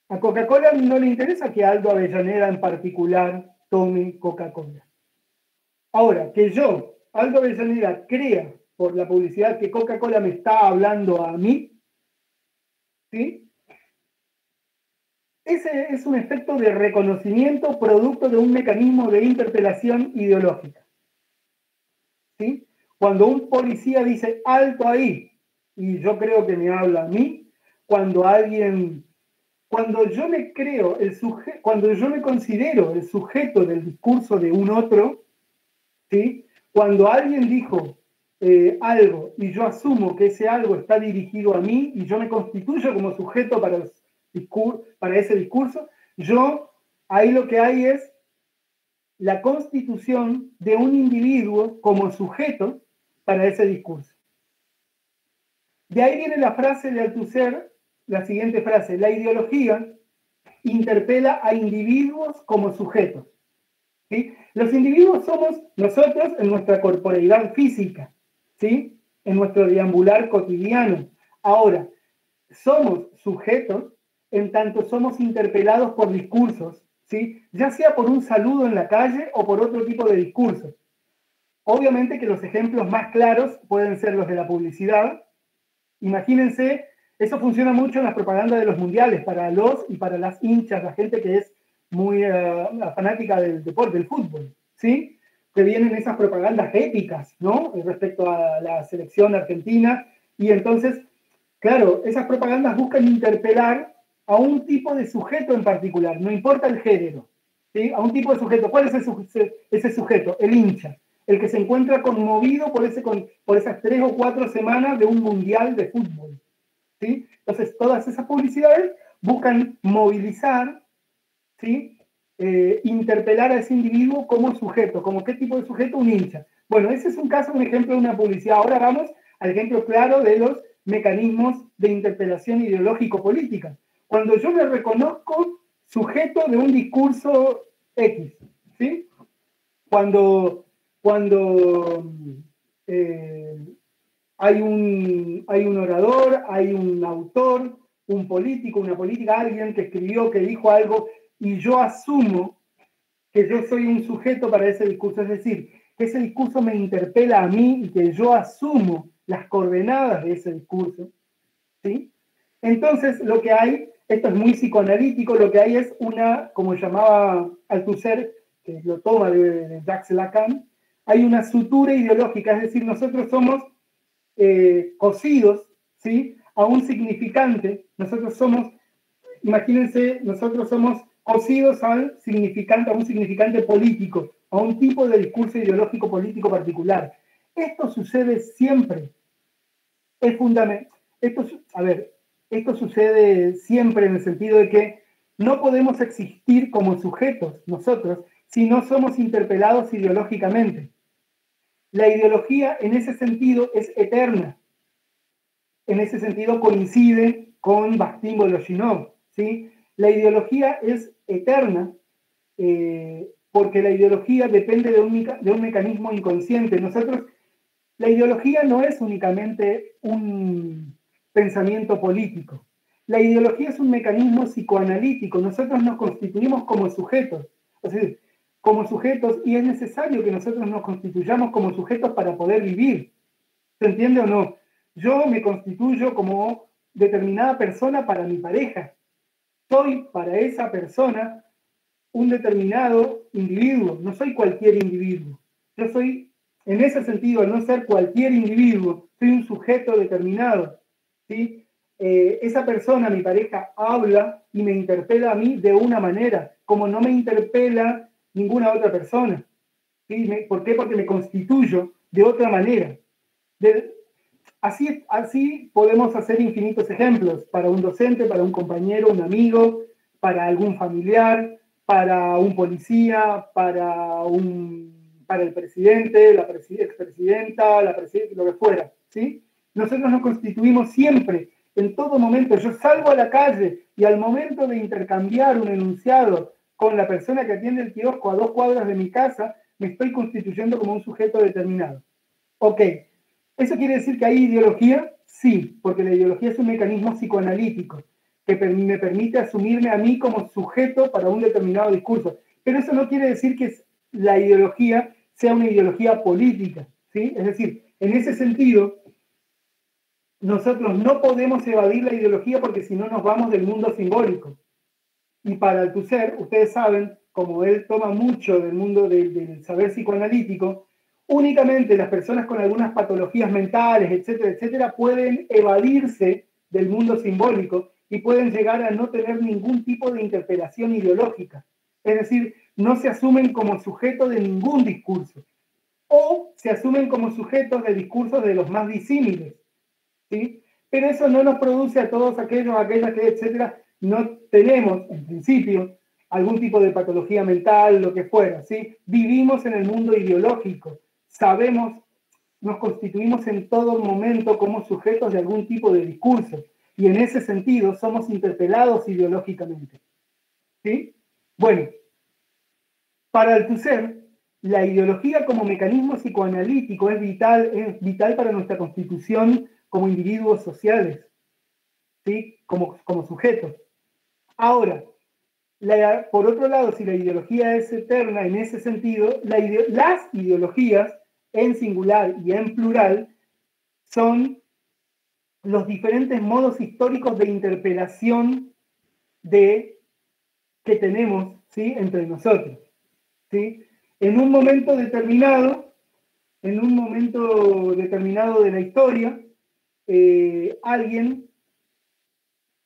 A Coca-Cola no le interesa que Aldo Avellaneda en particular tome Coca-Cola. Ahora, que yo, Aldo Avellaneda, crea por la publicidad que Coca-Cola me está hablando a mí, ¿sí? Ese es un efecto de reconocimiento producto de un mecanismo de interpelación ideológica, ¿sí? Cuando un policía dice alto ahí, y yo creo que me habla a mí, cuando yo me creo cuando yo me considero el sujeto del discurso de un otro, ¿sí? Cuando alguien dijo algo y yo asumo que ese algo está dirigido a mí y yo me constituyo como sujeto para ese discurso, ahí lo que hay es la constitución de un individuo como sujeto para ese discurso. De ahí viene la frase de Althusser, la siguiente frase: la ideología interpela a individuos como sujetos, ¿sí? Los individuos somos nosotros en nuestra corporeidad física, ¿sí? En nuestro deambular cotidiano. Ahora, somos sujetos en tanto somos interpelados por discursos, ¿sí? Ya sea por un saludo en la calle o por otro tipo de discursos. Obviamente que los ejemplos más claros pueden ser los de la publicidad. Imagínense, eso funciona mucho en las propagandas de los mundiales, para los y para las hinchas, la gente que es muy fanática del deporte, del fútbol, ¿sí? Que vienen esas propagandas épicas, ¿no? Respecto a la selección argentina. Y entonces, claro, esas propagandas buscan interpelar a un tipo de sujeto en particular, no importa el género, ¿sí? A un tipo de sujeto. ¿Cuál es ese sujeto? El hincha, el que se encuentra conmovido por esas 3 o 4 semanas de un mundial de fútbol, ¿sí? Entonces, todas esas publicidades buscan movilizar, ¿sí? Interpelar a ese individuo como sujeto. ¿Como qué tipo de sujeto? Un hincha. Bueno, ese es un ejemplo de una publicidad. Ahora vamos al ejemplo claro de los mecanismos de interpelación ideológico-política. Cuando yo me reconozco sujeto de un discurso X, ¿sí? Cuando hay un orador, hay un autor, un político, una política, alguien que escribió, que dijo algo, y yo asumo que yo soy un sujeto para ese discurso, es decir, que ese discurso me interpela a mí y que yo asumo las coordenadas de ese discurso, ¿sí? Entonces lo que hay Esto es muy psicoanalítico, lo que hay es una, como llamaba Althusser, que lo toma de Jacques Lacan, hay una sutura ideológica, es decir, nosotros somos cosidos, ¿sí?, a un significante, nosotros somos, imagínense, nosotros somos cosidos al significante, a un significante político, a un tipo de discurso ideológico político particular. Esto sucede siempre. Es fundamental. Esto sucede siempre en el sentido de que no podemos existir como sujetos nosotros si no somos interpelados ideológicamente. La ideología en ese sentido es eterna. En ese sentido coincide con Bakhtin-Voloshinov, ¿sí? La ideología es eterna porque la ideología depende de un mecanismo inconsciente. La ideología no es únicamente un pensamiento político. La ideología es un mecanismo psicoanalítico. Nosotros nos constituimos como sujetos. O sea, como sujetos, y es necesario que nosotros nos constituyamos como sujetos para poder vivir. ¿Se entiende o no? Yo me constituyo como determinada persona para mi pareja. Soy para esa persona un determinado individuo, no soy cualquier individuo. Yo soy, en ese sentido, al no ser cualquier individuo, soy un sujeto determinado, ¿sí? Esa persona, mi pareja, habla y me interpela a mí de una manera, como no me interpela ninguna otra persona. ¿Sí? ¿Por qué? Porque me constituyo de otra manera. Así podemos hacer infinitos ejemplos, para un docente, para un compañero, un amigo, para algún familiar, para un policía, para el presidente, la expresidenta, la presidenta, lo que fuera, ¿sí? Nosotros nos constituimos siempre, en todo momento. Yo salgo a la calle y al momento de intercambiar un enunciado con la persona que atiende el kiosco a 2 cuadras de mi casa, me estoy constituyendo como un sujeto determinado. Ok, ¿eso quiere decir que hay ideología? Sí, porque la ideología es un mecanismo psicoanalítico que me permite asumirme a mí como sujeto para un determinado discurso. Pero eso no quiere decir que la ideología sea una ideología política, ¿sí? Es decir, en ese sentido, nosotros no podemos evadir la ideología porque si no nos vamos del mundo simbólico. Y para Althusser, ustedes saben, como él toma mucho del mundo del saber psicoanalítico, únicamente las personas con algunas patologías mentales, etcétera, etcétera, pueden evadirse del mundo simbólico y pueden llegar a no tener ningún tipo de interpelación ideológica. Es decir, no se asumen como sujetos de ningún discurso. O se asumen como sujetos de discursos de los más disímiles, ¿sí? Pero eso no nos produce a todos aquellas que, etcétera, no tenemos, en principio, algún tipo de patología mental, lo que fuera, ¿sí? Vivimos en el mundo ideológico, sabemos, nos constituimos en todo momento como sujetos de algún tipo de discurso, y en ese sentido somos interpelados ideológicamente, ¿sí? Bueno, para Althusser, la ideología como mecanismo psicoanalítico es vital para nuestra constitución como individuos sociales, ¿sí? Como sujetos. Ahora, por otro lado, si la ideología es eterna en ese sentido, las ideologías en singular y en plural son los diferentes modos históricos de interpelación que tenemos, ¿sí?, entre nosotros, ¿sí? En un momento determinado de la historia, alguien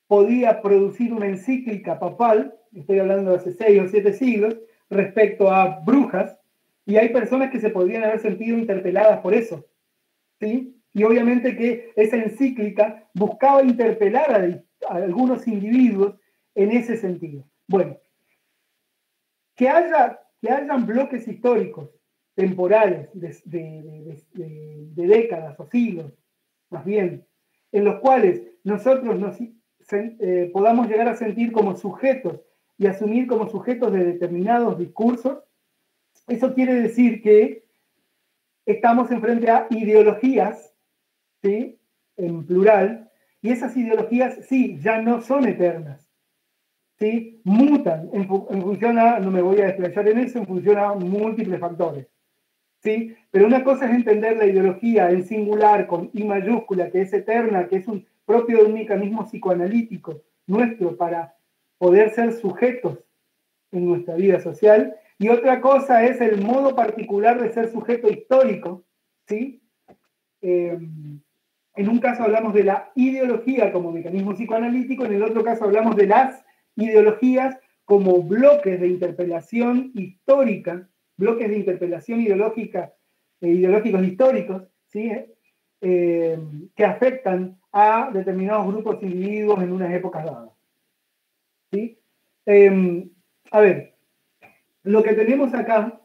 podía producir una encíclica papal, estoy hablando de hace 6 o 7 siglos, respecto a brujas, y hay personas que se podrían haber sentido interpeladas por eso, ¿sí? Y obviamente que esa encíclica buscaba interpelar a algunos individuos en ese sentido. Bueno, que hayan bloques históricos, temporales, de décadas o siglos, más bien, en los cuales nosotros podamos llegar a sentir como sujetos y asumir como sujetos de determinados discursos, eso quiere decir que estamos enfrente a ideologías, ¿sí?, en plural, y esas ideologías, sí, ya no son eternas, ¿sí? Mutan en función a, no me voy a desplayar en eso, en función a múltiples factores, ¿sí? Pero una cosa es entender la ideología en singular con I mayúscula, que es eterna, que es propio de un mecanismo psicoanalítico, nuestro para poder ser sujetos en nuestra vida social, y otra cosa es el modo particular de ser sujeto histórico, ¿sí? En un caso hablamos de la ideología como mecanismo psicoanalítico, en el otro caso hablamos de las ideologías como bloques de interpelación histórica, bloques de interpelación ideológica, ideológicos históricos, ¿sí? Que afectan a determinados grupos de individuos en unas épocas dadas. ¿Sí? A ver, lo que tenemos acá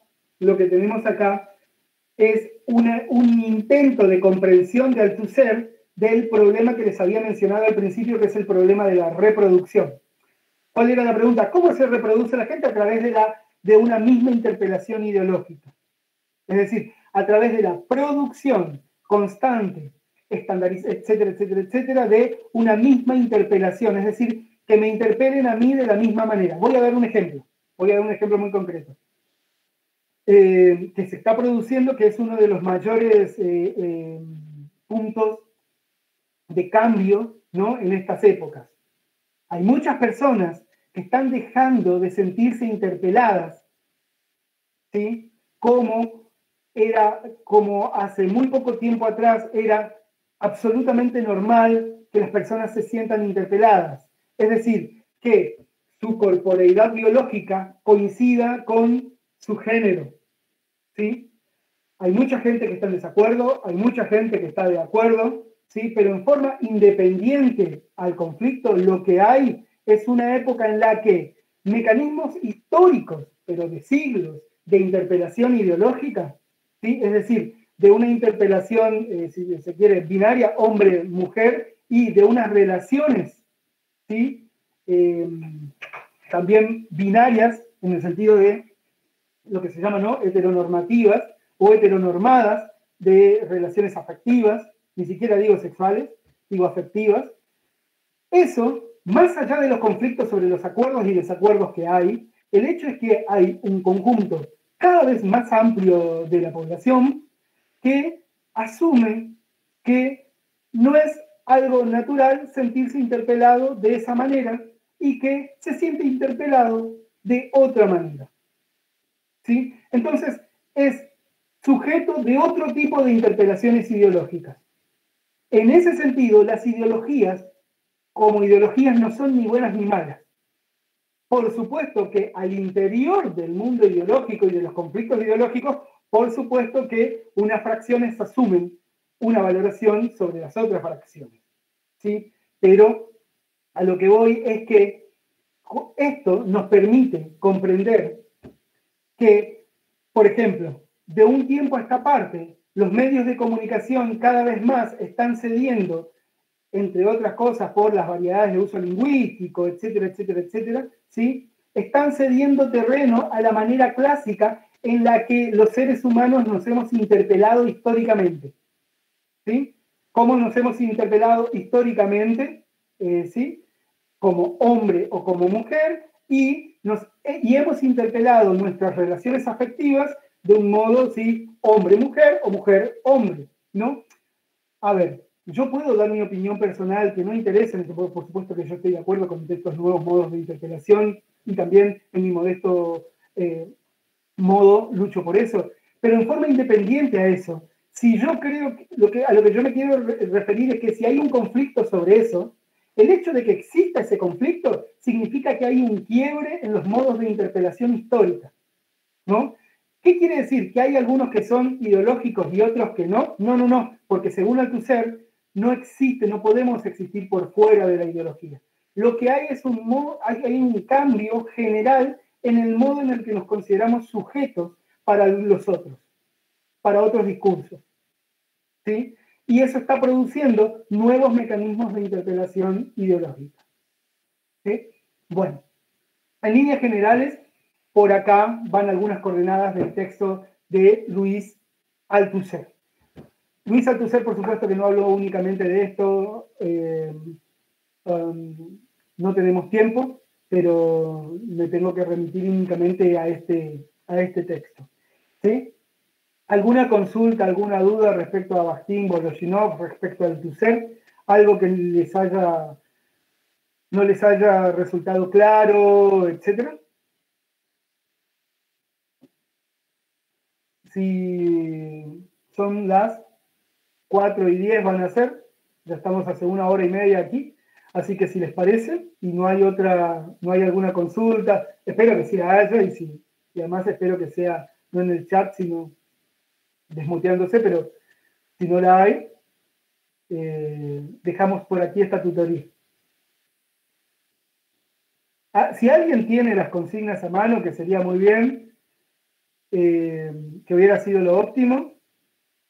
es un intento de comprensión de Althusser del problema que les había mencionado al principio, que es el problema de la reproducción. ¿Cuál era la pregunta? ¿Cómo se reproduce la gente? A través de una misma interpelación ideológica. Es decir, a través de la producción constante, estandarizada, etcétera, etcétera, etcétera, de una misma interpelación. Es decir, que me interpelen a mí de la misma manera. Voy a dar un ejemplo muy concreto. Que se está produciendo, que es uno de los mayores puntos de cambio, ¿no?, en estas épocas. Hay muchas personas que están dejando de sentirse interpeladas, ¿sí? Como hace muy poco tiempo atrás era absolutamente normal que las personas se sientan interpeladas. Es decir, que su corporeidad biológica coincida con su género, ¿sí? Hay mucha gente que está en desacuerdo, hay mucha gente que está de acuerdo, ¿sí? Pero en forma independiente al conflicto, lo que hay es una época en la que mecanismos históricos, pero de siglos, de interpelación ideológica, ¿sí? Es decir, de una interpelación, si se quiere, binaria, hombre-mujer, y de unas relaciones, ¿sí? También binarias, en el sentido de lo que se llama, ¿no?, heteronormativas o heteronormadas, de relaciones afectivas, ni siquiera digo sexuales, digo afectivas. Eso, más allá de los conflictos sobre los acuerdos y desacuerdos que hay, el hecho es que hay un conjunto cada vez más amplio de la población que asume que no es algo natural sentirse interpelado de esa manera y que se siente interpelado de otra manera. ¿Sí? Entonces, es sujeto de otro tipo de interpelaciones ideológicas. En ese sentido, las ideologías, como ideologías, no son ni buenas ni malas. Por supuesto que al interior del mundo ideológico y de los conflictos ideológicos, por supuesto que unas fracciones asumen una valoración sobre las otras fracciones, ¿sí? Pero a lo que voy es que esto nos permite comprender que, por ejemplo, de un tiempo a esta parte, los medios de comunicación cada vez más están cediendo, entre otras cosas por las variedades de uso lingüístico, etcétera, etcétera, etcétera, ¿sí? Están cediendo terreno a la manera clásica en la que los seres humanos nos hemos interpelado históricamente, ¿sí? ¿Cómo nos hemos interpelado históricamente? ¿Sí? Como hombre o como mujer, y hemos interpelado nuestras relaciones afectivas de un modo, ¿sí?, hombre-mujer o mujer-hombre, ¿no? A ver, yo puedo dar mi opinión personal que no interesa, por supuesto que yo estoy de acuerdo con estos nuevos modos de interpelación y también en mi modesto modo lucho por eso, pero en forma independiente a eso. Si yo creo que a lo que yo me quiero referir es que si hay un conflicto sobre eso, el hecho de que exista ese conflicto significa que hay un quiebre en los modos de interpelación histórica, ¿no? ¿Qué quiere decir? ¿Que hay algunos que son ideológicos y otros que no? No, no, no, porque según Althusser no existe, no podemos existir por fuera de la ideología. Lo que hay es hay un cambio general en el modo en el que nos consideramos sujetos para los otros, para otros discursos, ¿sí? Y eso está produciendo nuevos mecanismos de interpelación ideológica, ¿sí? Bueno, en líneas generales, por acá van algunas coordenadas del texto de Louis Althusser. Louis Althusser, por supuesto que no habló únicamente de esto, no tenemos tiempo, pero me tengo que remitir únicamente a este texto, ¿sí? ¿Alguna consulta, alguna duda respecto a Bakhtin, Voloshinov, respecto a Althusser? ¿Algo que les haya no les haya resultado claro, etcétera. Si son las 4:10 van a ser, ya estamos hace 1 hora y media aquí, así que si les parece, y no hay alguna consulta, espero que sí la haya, y además espero que sea no en el chat, sino desmuteándose, pero si no la hay, dejamos por aquí esta tutoría. Si alguien tiene las consignas a mano, que sería muy bien, que hubiera sido lo óptimo,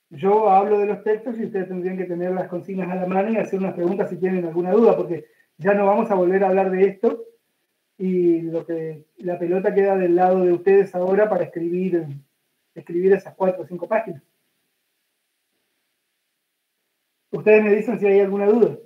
yo hablo de los textos y ustedes tendrían que tener las consignas a la mano y hacer unas preguntas si tienen alguna duda, porque ya no vamos a volver a hablar de esto y la pelota queda del lado de ustedes ahora para escribir esas 4 o 5 páginas. Ustedes me dicen si hay alguna duda.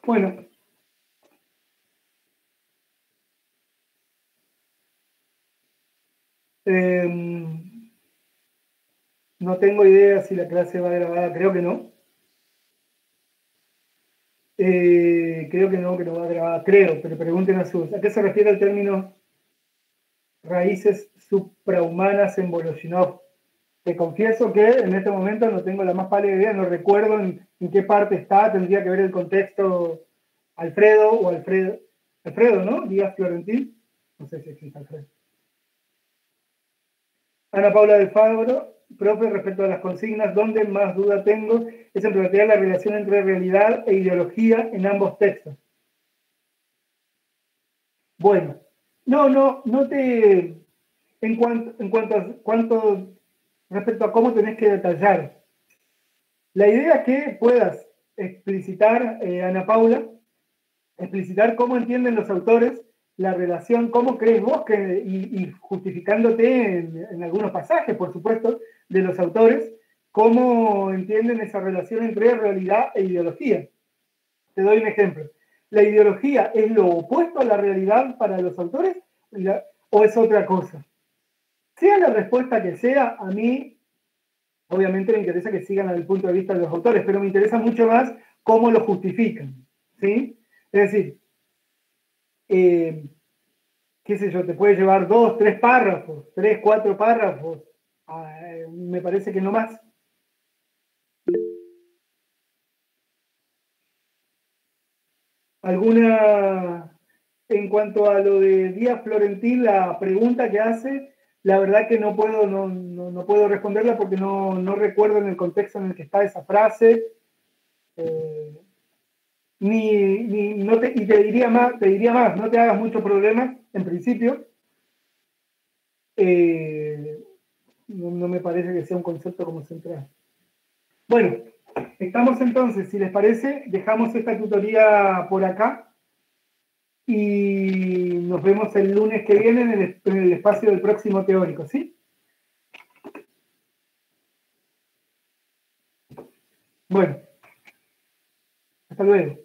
Bueno. No tengo idea si la clase va grabada, creo que no. Creo que no va grabada, creo, pero pregunten a sus. ¿A qué se refiere el término raíces suprahumanas en Voloshinov? Te confieso que en este momento no tengo la más pálida idea, no recuerdo en qué parte está, tendría que ver el contexto. Alfredo, ¿no? Díaz Florentín. No sé si existe Alfredo. Ana Paula del Fabro, profe, respecto a las consignas, donde más duda tengo es en plantear la relación entre realidad e ideología en ambos textos. Bueno, no te... En cuanto respecto a cómo tenés que detallar, la idea es que puedas explicitar, Ana Paula, explicitar cómo entienden los autores la relación, cómo crees vos y justificándote en algunos pasajes, por supuesto, de los autores, cómo entienden esa relación entre realidad e ideología. Te doy un ejemplo. ¿La ideología es lo opuesto a la realidad para los autores o es otra cosa? Sea la respuesta que sea, a mí obviamente me interesa que sigan desde el punto de vista de los autores, pero me interesa mucho más cómo lo justifican, ¿sí? Es decir, qué sé yo, te puede llevar 2, 3 párrafos, 3, 4 párrafos, me parece que no más. En cuanto a lo de Díaz Florentín, la pregunta que hace, la verdad que no puedo responderla porque no recuerdo en el contexto en el que está esa frase. Y te diría más, no te hagas mucho problema, en principio. No me parece que sea un concepto como central. Bueno, estamos entonces, si les parece, dejamos esta tutoría por acá y nos vemos el lunes que viene en el espacio del próximo teórico, ¿sí? Bueno, hasta luego.